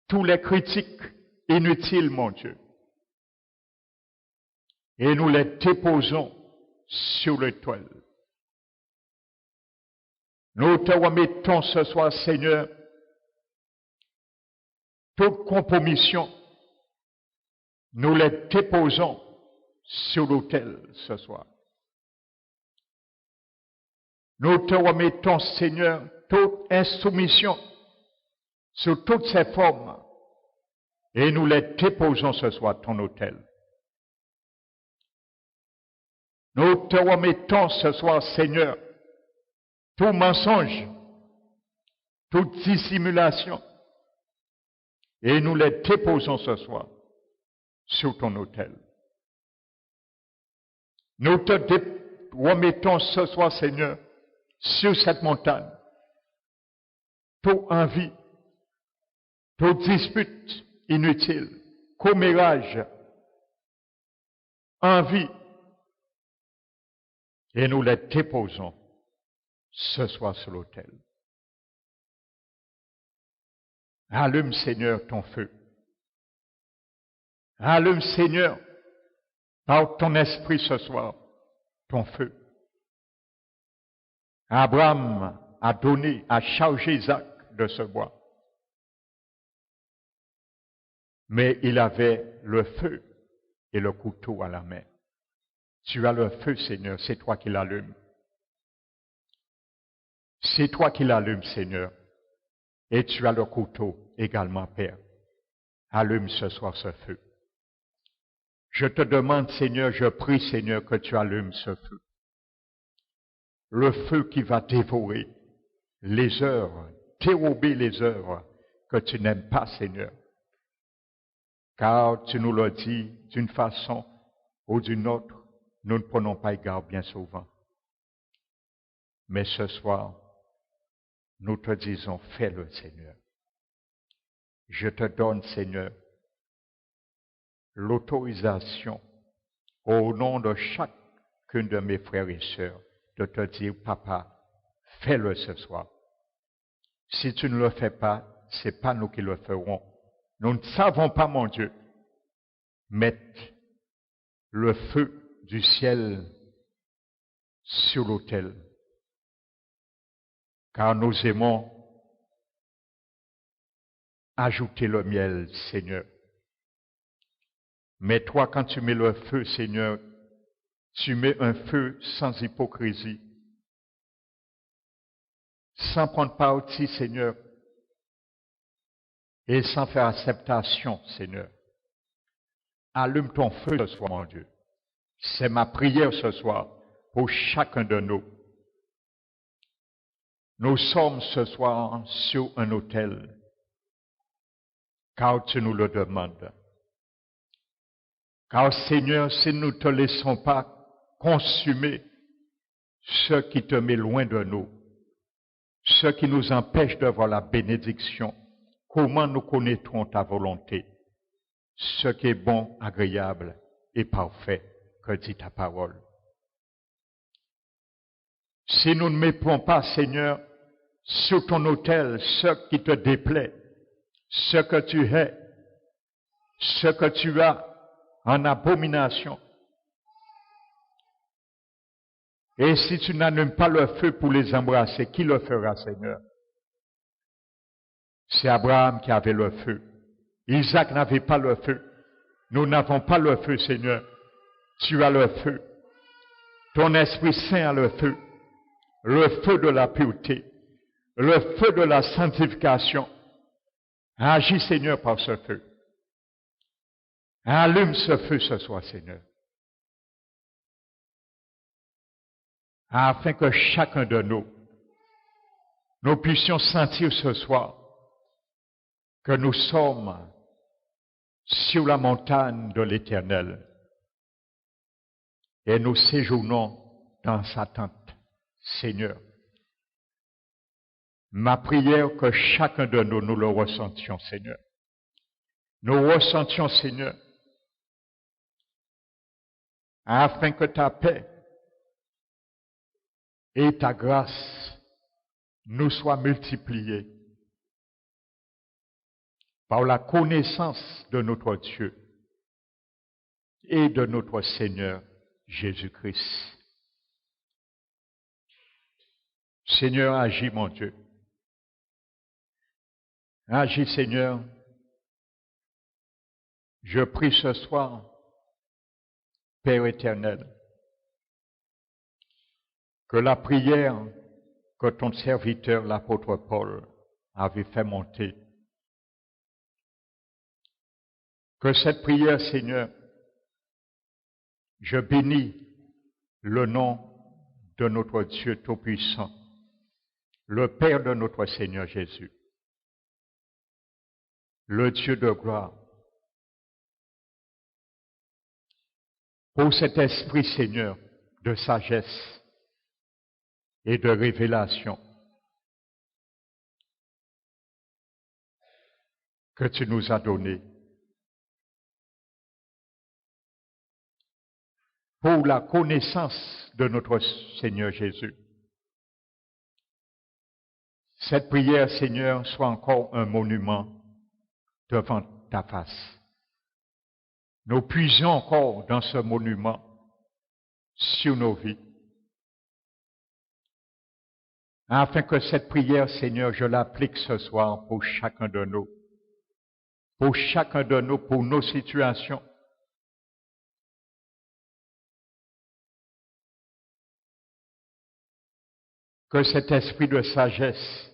tous les critiques inutiles, mon Dieu. Et nous les déposons sur l'étoile. Nous te remettons ce soir, Seigneur, toute compromission. Nous les déposons sur l'autel ce soir. Nous te remettons, Seigneur, toute insoumission sur toutes ces formes et nous les déposons ce soir à ton autel. Nous te remettons ce soir, Seigneur, tout mensonge, toute dissimulation, et nous les déposons ce soir sur ton autel. Nous te remettons ce soir, Seigneur, sur cette montagne, toute envie, toute dispute inutile, commérage, envie, et nous les déposons ce soir sur l'autel. Allume, Seigneur, ton feu. Allume, Seigneur, par ton esprit ce soir, ton feu. Abraham a donné, a chargé Isaac de ce bois. Mais il avait le feu et le couteau à la main. Tu as le feu, Seigneur, c'est toi qui l'allumes. C'est toi qui l'allumes, Seigneur. Et tu as le couteau également, Père. Allume ce soir ce feu. Je te demande, Seigneur, je prie, Seigneur, que tu allumes ce feu. Le feu qui va dévorer les heures, dérober les heures que tu n'aimes pas, Seigneur. Car tu nous l'as dit d'une façon ou d'une autre, nous ne prenons pas égard bien souvent. Mais ce soir, nous te disons, fais-le, Seigneur. Je te donne, Seigneur, l'autorisation au nom de chacun de mes frères et sœurs de te dire, Papa, fais-le ce soir. Si tu ne le fais pas, c'est pas nous qui le ferons. Nous ne savons pas, mon Dieu, mettre le feu du ciel sur l'autel. Car nous aimons ajouter le miel, Seigneur. Mais toi, quand tu mets le feu, Seigneur, tu mets un feu sans hypocrisie, sans prendre parti, Seigneur, et sans faire acceptation, Seigneur. Allume ton feu ce soir, mon Dieu. C'est ma prière ce soir pour chacun de nous. Nous sommes ce soir sur un autel, car tu nous le demandes. Car Seigneur, si nous ne te laissons pas consumer ce qui te met loin de nous, ce qui nous empêche de voir la bénédiction, comment nous connaîtrons ta volonté, ce qui est bon, agréable et parfait, que dit ta parole. Si nous ne mettons pas, Seigneur, sur ton autel ce qui te déplaît, ce que tu hais, ce que tu as en abomination, et si tu n'allumes pas le feu pour les embrasser, qui le fera, Seigneur? C'est Abraham qui avait le feu. Isaac n'avait pas le feu. Nous n'avons pas le feu, Seigneur. Tu as le feu. Ton Esprit Saint a le feu. Le feu de la pureté. Le feu de la sanctification. Agis, Seigneur, par ce feu. Allume ce feu ce soir, Seigneur. Afin que chacun de nous puissions sentir ce soir que nous sommes sur la montagne de l'Éternel et nous séjournons dans sa tente, Seigneur. Ma prière que chacun de nous le ressentions, Seigneur. Nous ressentions, Seigneur, afin que ta paix et ta grâce nous soient multipliées par la connaissance de notre Dieu et de notre Seigneur Jésus-Christ. Seigneur, agis, mon Dieu. Agis, Seigneur. Je prie ce soir, Père éternel, que la prière que ton serviteur, l'apôtre Paul, avait fait monter Que cette prière, Seigneur, je bénis le nom de notre Dieu Tout-Puissant, le Père de notre Seigneur Jésus, le Dieu de gloire, pour cet esprit, Seigneur, de sagesse et de révélation que tu nous as donné, pour la connaissance de notre Seigneur Jésus. Cette prière, Seigneur, soit encore un monument devant ta face. Nous puisons encore dans ce monument sur nos vies, afin que cette prière, Seigneur, je l'applique ce soir pour chacun de nous, pour nos situations. Que cet esprit de sagesse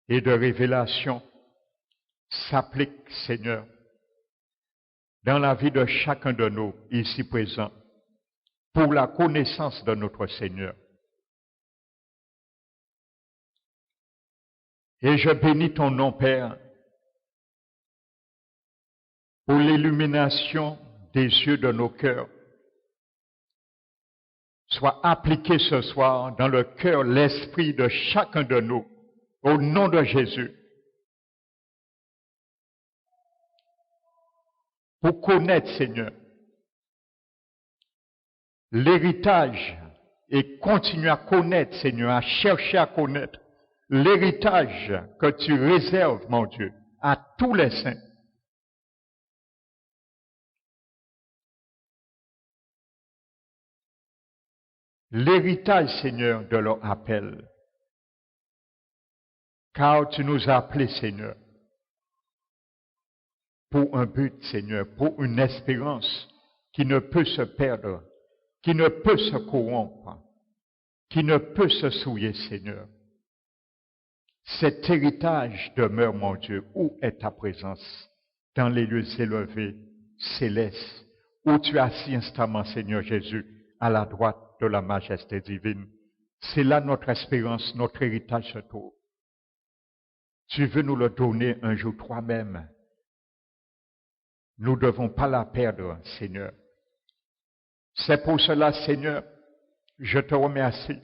et de révélation s'applique, Seigneur, dans la vie de chacun de nous ici présents, pour la connaissance de notre Seigneur. Et je bénis ton nom, Père, pour l'illumination des yeux de nos cœurs. Soit appliqué ce soir dans le cœur, l'esprit de chacun de nous, au nom de Jésus. Pour connaître, Seigneur, l'héritage et continuer à connaître, Seigneur, à chercher à connaître l'héritage que tu réserves, mon Dieu, à tous les saints. L'héritage, Seigneur, de leur appel. Car tu nous as appelés, Seigneur, pour un but, Seigneur, pour une espérance qui ne peut se perdre, qui ne peut se corrompre, qui ne peut se souiller, Seigneur. Cet héritage demeure, mon Dieu, où est ta présence? Dans les lieux élevés, célestes, où tu as assis instamment, Seigneur Jésus, à la droite de la majesté divine. C'est là notre espérance, notre héritage se trouve. Tu veux nous le donner un jour toi-même. Nous ne devons pas la perdre, Seigneur. C'est pour cela, Seigneur, je te remercie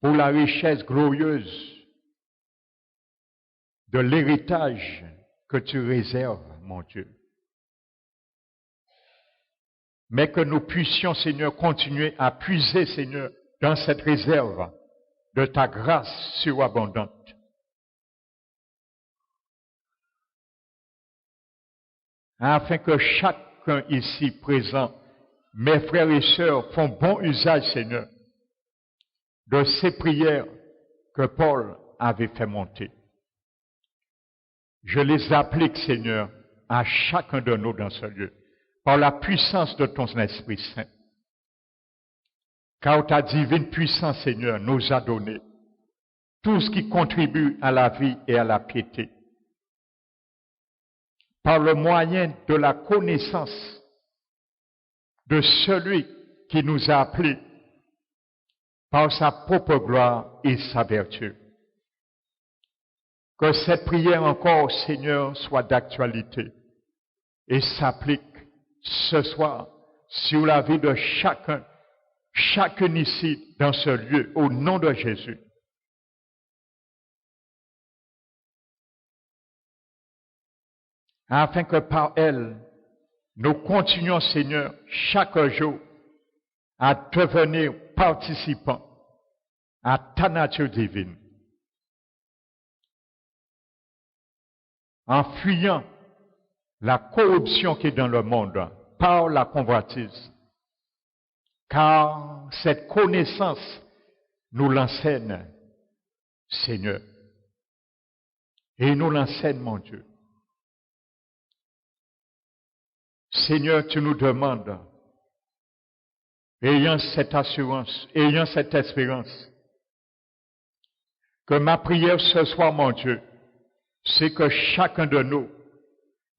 pour la richesse glorieuse de l'héritage que tu réserves, mon Dieu. Mais que nous puissions, Seigneur, continuer à puiser, Seigneur, dans cette réserve de ta grâce surabondante. Afin que chacun ici présent, mes frères et sœurs, font bon usage, Seigneur, de ces prières que Paul avait fait monter. Je les applique, Seigneur, à chacun de nous dans ce lieu, par la puissance de ton Esprit Saint. Car ta divine puissance, Seigneur, nous a donné tout ce qui contribue à la vie et à la piété. Par le moyen de la connaissance de celui qui nous a appelés par sa propre gloire et sa vertu. Que cette prière encore, Seigneur, soit d'actualité et s'applique ce soir sur la vie de chacun ici dans ce lieu, au nom de Jésus. Afin que par elle, nous continuons, Seigneur, chaque jour à devenir participants à ta nature divine. En fuyant la corruption qui est dans le monde par la convoitise. Car cette connaissance nous l'enseigne, Seigneur. Et nous l'enseigne, mon Dieu. Seigneur, tu nous demandes, ayant cette assurance, ayant cette espérance, que ma prière ce soir, mon Dieu, c'est que chacun de nous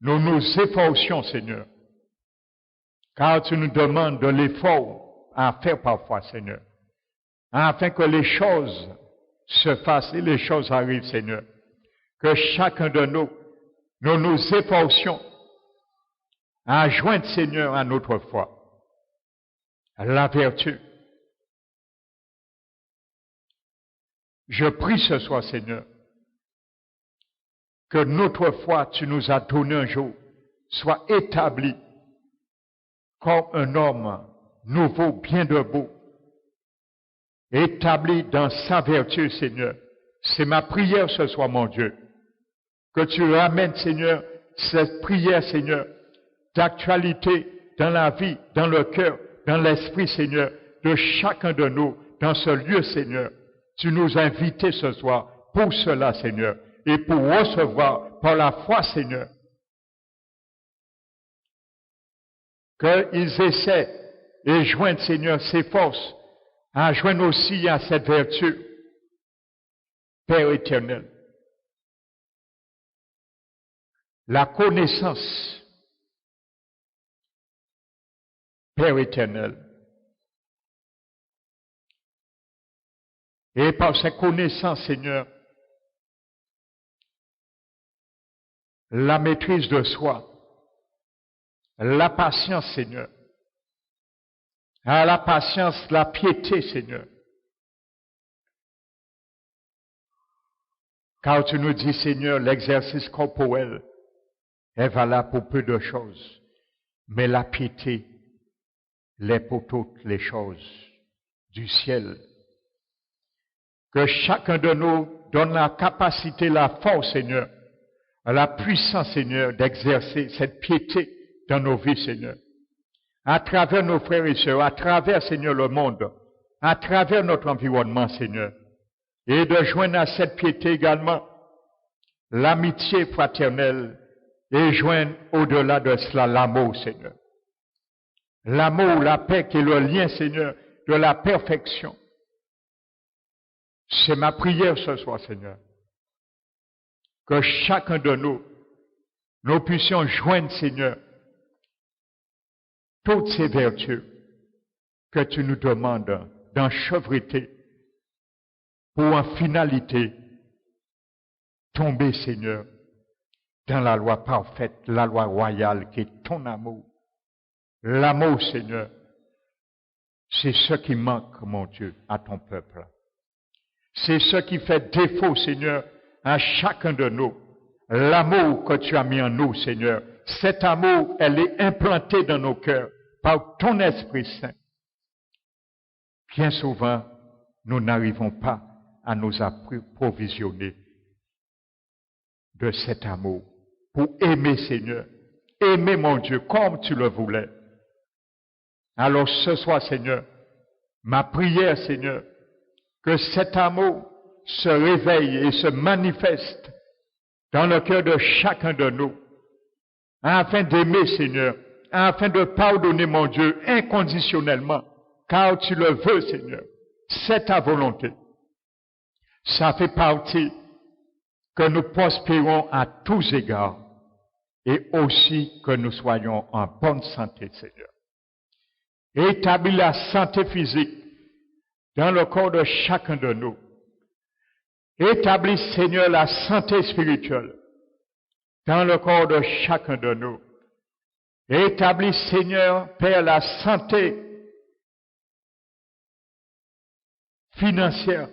nous nous efforcions, Seigneur, car tu nous demandes de l'effort à faire parfois, Seigneur, afin que les choses se fassent et les choses arrivent, Seigneur. Que chacun de nous, nous nous efforcions à joindre, Seigneur, à notre foi, la vertu. Je prie ce soir, Seigneur, que notre foi, tu nous as donné un jour, soit établie comme un homme nouveau, bien debout, établi dans sa vertu, Seigneur. C'est ma prière ce soir, mon Dieu, que tu ramènes, Seigneur, cette prière, Seigneur, d'actualité dans la vie, dans le cœur, dans l'esprit, Seigneur, de chacun de nous, dans ce lieu, Seigneur. Tu nous as invités ce soir pour cela, Seigneur, et pour recevoir par la foi, Seigneur, qu'ils essaient et joignent, Seigneur, ces forces, à joindre aussi à cette vertu, Père éternel. La connaissance, Père éternel. Et par cette connaissance, Seigneur, la maîtrise de soi, la patience, Seigneur, à la patience, la piété, Seigneur. Car tu nous dis, Seigneur, l'exercice corporel est valable pour peu de choses, mais la piété l'est pour toutes les choses du ciel. Que chacun de nous donne la capacité, la force, Seigneur, la puissance, Seigneur, d'exercer cette piété dans nos vies, Seigneur. À travers nos frères et sœurs, à travers, Seigneur, le monde, à travers notre environnement, Seigneur. Et de joindre à cette piété également l'amitié fraternelle et joindre au-delà de cela l'amour, Seigneur. L'amour, la paix qui est le lien, Seigneur, de la perfection. C'est ma prière ce soir, Seigneur. Que chacun de nous, nous puissions joindre, Seigneur, toutes ces vertus que tu nous demandes d'enchevêtrer pour en finalité tomber, Seigneur, dans la loi parfaite, la loi royale qui est ton amour. L'amour, Seigneur, c'est ce qui manque, mon Dieu, à ton peuple. C'est ce qui fait défaut, Seigneur, à chacun de nous. L'amour que tu as mis en nous, Seigneur, cet amour, elle est implantée dans nos cœurs par ton Esprit Saint. Bien souvent, nous n'arrivons pas à nous approvisionner de cet amour pour aimer, Seigneur, aimer, mon Dieu, comme tu le voulais. Alors ce soir, Seigneur, ma prière, Seigneur, que cet amour se réveille et se manifeste dans le cœur de chacun de nous, afin d'aimer, Seigneur, afin de pardonner, mon Dieu, inconditionnellement, car tu le veux, Seigneur. C'est ta volonté. Ça fait partie que nous prospérons à tous égards et aussi que nous soyons en bonne santé, Seigneur. Établis la santé physique dans le corps de chacun de nous. Établis, Seigneur, la santé spirituelle dans le corps de chacun de nous. Établis, Seigneur, Père, la santé financière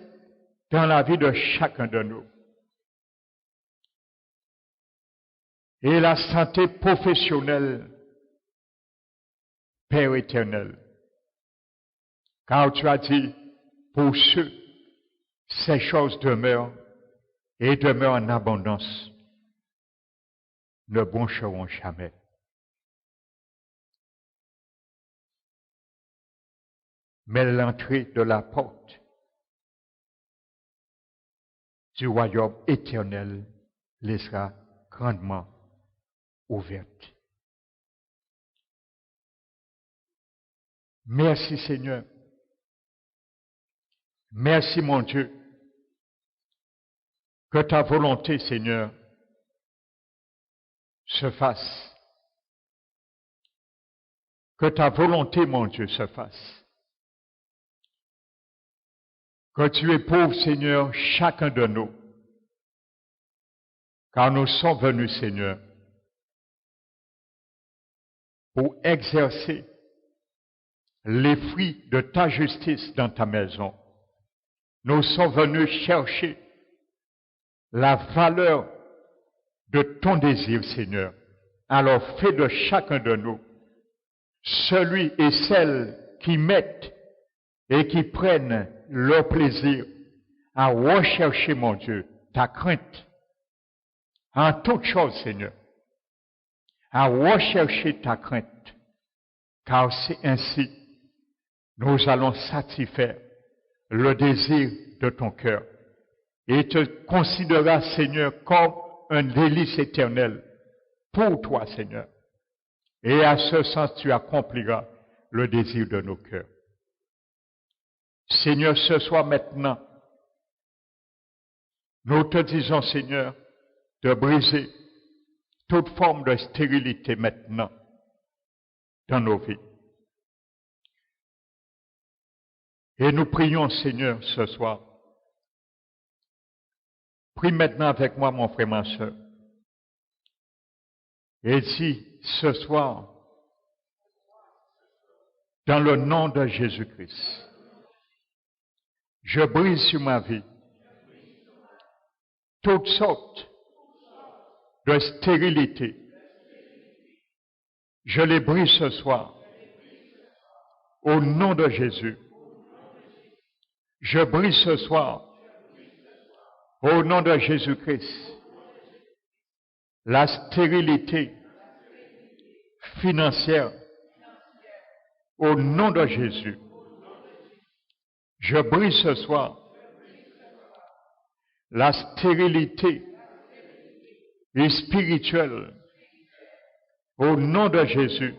dans la vie de chacun de nous. Et la santé professionnelle, Père éternel. Car tu as dit, pour ceux, ces choses demeurent et demeurent en abondance, ne broncheront jamais. Mais l'entrée de la porte du royaume éternel les sera grandement ouverte. Merci Seigneur. Merci mon Dieu. Que ta volonté, Seigneur, se fasse. Que ta volonté, mon Dieu, se fasse. Que tu éprouves, Seigneur, chacun de nous. Car nous sommes venus, Seigneur, pour exercer les fruits de ta justice dans ta maison. Nous sommes venus chercher la valeur de ton désir, Seigneur. Alors fais de chacun de nous celui et celle qui mettent et qui prennent leur plaisir à rechercher, mon Dieu, ta crainte en toutes choses, Seigneur, à rechercher ta crainte, car c'est ainsi nous allons satisfaire le désir de ton cœur et te considérer, Seigneur, comme un délice éternel pour toi, Seigneur. Et à ce sens, tu accompliras le désir de nos cœurs. Seigneur, ce soir maintenant, nous te disons, Seigneur, de briser toute forme de stérilité maintenant dans nos vies. Et nous prions, Seigneur, ce soir. Prie maintenant avec moi, mon frère, ma soeur. Et dis ce soir, dans le nom de Jésus-Christ, je brise sur ma vie toutes sortes de stérilité. Je les brise ce soir au nom de Jésus. Je brise ce soir au nom de Jésus-Christ la stérilité financière au nom de Jésus. Je brise ce soir la stérilité spirituelle au nom de Jésus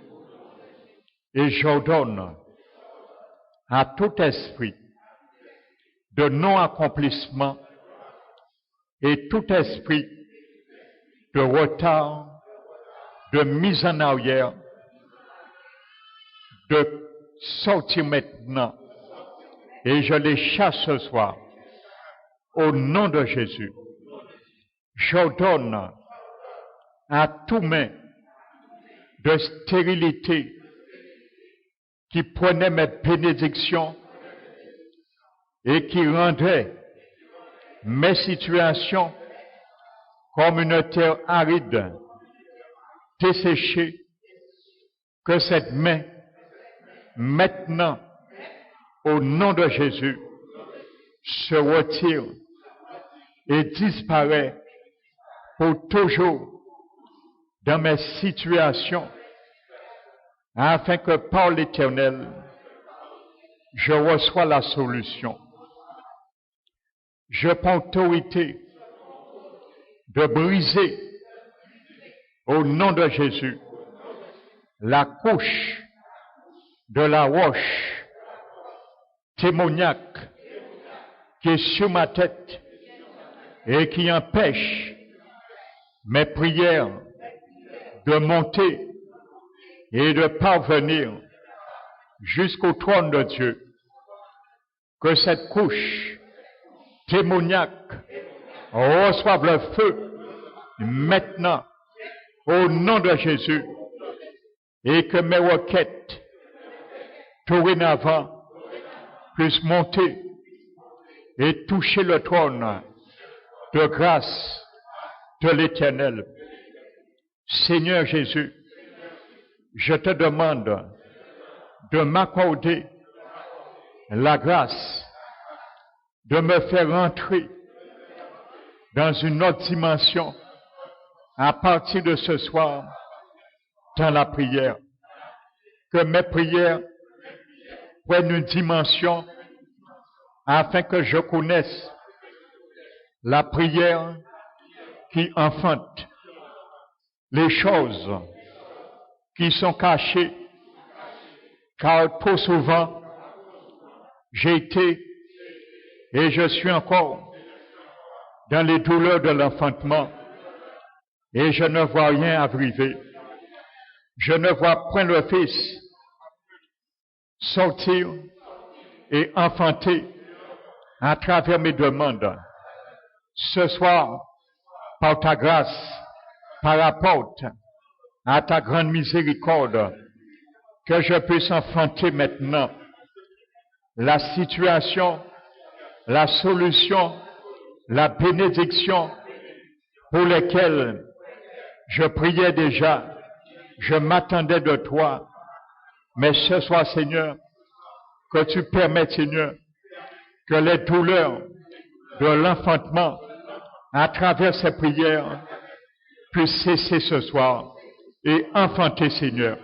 et j'ordonne à tout esprit de non-accomplissement et tout esprit de retard, de mise en arrière, de sortir maintenant. Et je les chasse ce soir au nom de Jésus. J'ordonne à tout main de stérilité qui prenait mes bénédictions et qui rendait mes situations comme une terre aride, desséchée, que cette main, maintenant, au nom de Jésus, se retire et disparaît pour toujours dans mes situations, afin que par l'Éternel, je reçois la solution. Je prends autorité de briser, au nom de Jésus, la couche de la roche démoniaque qui est sur ma tête et qui empêche mes prières de monter et de parvenir jusqu'au trône de Dieu. Que cette couche démoniaque reçoive le feu maintenant au nom de Jésus et que mes requêtes dorénavant puissent monter et toucher le trône de grâce de l'Éternel. Seigneur Jésus, je te demande de m'accorder la grâce de me faire entrer dans une autre dimension à partir de ce soir dans la prière. Que mes prières prennent une dimension afin que je connaisse la prière qui enfante les choses qui sont cachées, car trop souvent j'ai été et je suis encore dans les douleurs de l'enfantement. et je ne vois rien arriver. Je ne vois point le Fils sortir et enfanter à travers mes demandes. Ce soir, par ta grâce, par rapport à ta grande miséricorde, que je puisse enfanter maintenant la situation, la solution, la bénédiction pour lesquelles je priais déjà, je m'attendais de toi. Mais ce soir, Seigneur, que tu permettes, Seigneur, que les douleurs de l'enfantement à travers ces prières puissent cesser ce soir et enfanter, Seigneur,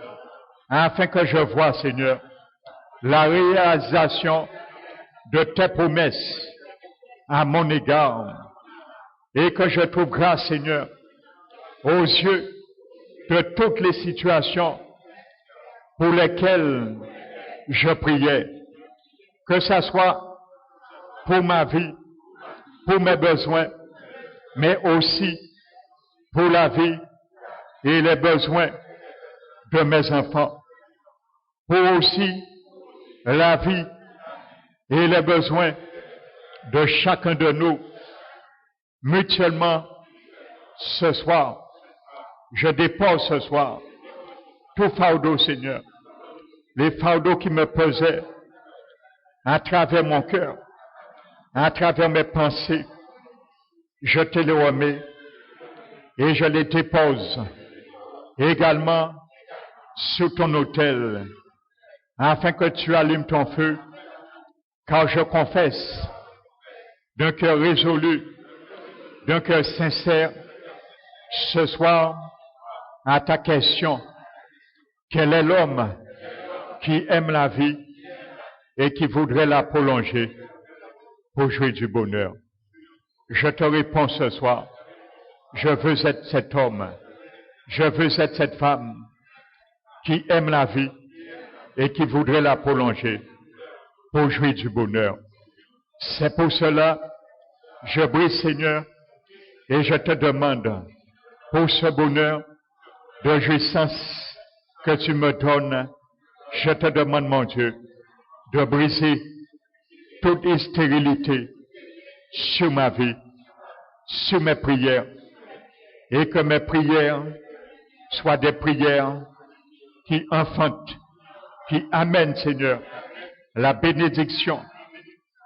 afin que je vois, Seigneur, la réalisation de tes promesses à mon égard et que je trouve grâce, Seigneur, aux yeux de toutes les situations pour lesquelles je priais, que ce soit pour ma vie, pour mes besoins, mais aussi pour la vie et les besoins de mes enfants, pour aussi la vie et les besoins de chacun de nous. Mutuellement, ce soir, je dépose ce soir tout fardeau, Seigneur, les fardeaux qui me pesaient à travers mon cœur, à travers mes pensées. Je te les remets et je les dépose également sur ton autel, afin que tu allumes ton feu, car je confesse d'un cœur résolu, d'un cœur sincère, ce soir, à ta question, quel est l'homme qui aime la vie et qui voudrait la prolonger pour jouir du bonheur? Je te réponds ce soir, je veux être cet homme, je veux être cette femme qui aime la vie et qui voudrait la prolonger pour jouir du bonheur. C'est pour cela, je brise, Seigneur, et je te demande pour ce bonheur de jouissance que tu me donnes, je te demande, mon Dieu, de briser toute stérilité sur ma vie, sur mes prières, et que mes prières soient des prières qui enfantent, qui amènent, Seigneur, la bénédiction.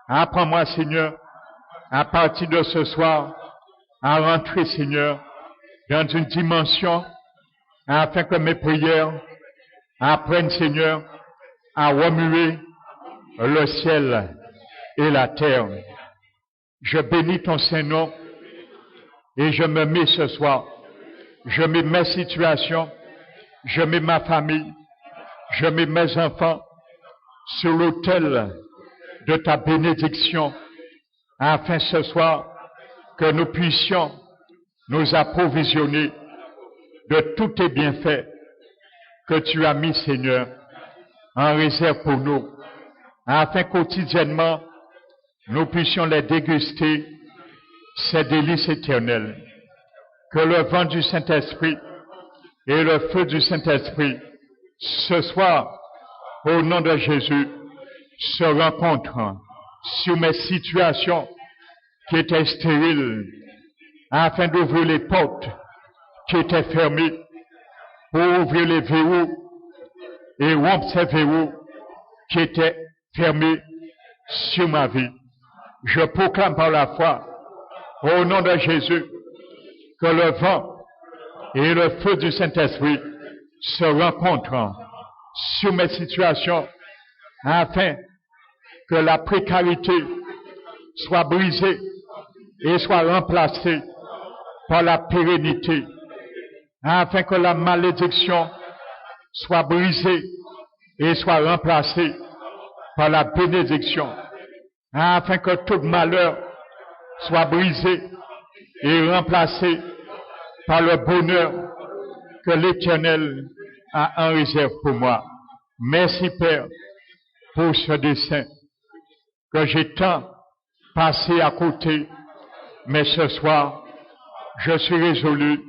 Apprends-moi, Seigneur, à partir de ce soir, à rentrer, Seigneur, dans une dimension, afin que mes prières apprennent, Seigneur, à remuer le ciel et la terre. Je bénis ton Saint-Nom et je me mets ce soir, je mets mes situations, je mets ma famille, je mets mes enfants sur l'autel de ta bénédiction, afin ce soir que nous puissions nous approvisionner de tous tes bienfaits que tu as mis, Seigneur, en réserve pour nous, afin quotidiennement nous puissions les déguster, ces délices éternels. Que le vent du Saint-Esprit et le feu du Saint-Esprit, ce soir, au nom de Jésus, se rencontrent sur mes situations qui étaient stériles, afin d'ouvrir les portes qui étaient fermées, pour ouvrir les verrous et rompre ces verrous qui étaient fermés sur ma vie. Je proclame par la foi, au nom de Jésus, que le vent et le feu du Saint-Esprit se rencontrent sur mes situations, afin que la précarité soit brisée et soit remplacée par la pérennité, afin que la malédiction soit brisée et soit remplacée par la bénédiction, afin que tout malheur soit brisé et remplacé par le bonheur que l'Éternel a en réserve pour moi. Merci, Père, pour ce dessein que j'ai tant passé à côté, mais ce soir, je suis résolu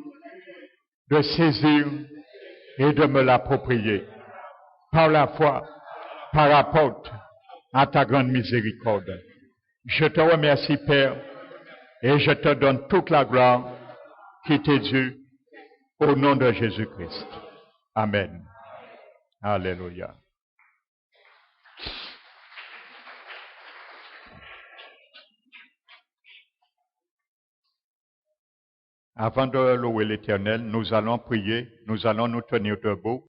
de saisir et de me l'approprier par la foi, par rapport à ta grande miséricorde. Je te remercie, Père, et je te donne toute la gloire qui t'est due au nom de Jésus-Christ. Amen. Alléluia. Avant de louer l'Éternel, nous allons prier, nous allons nous tenir debout.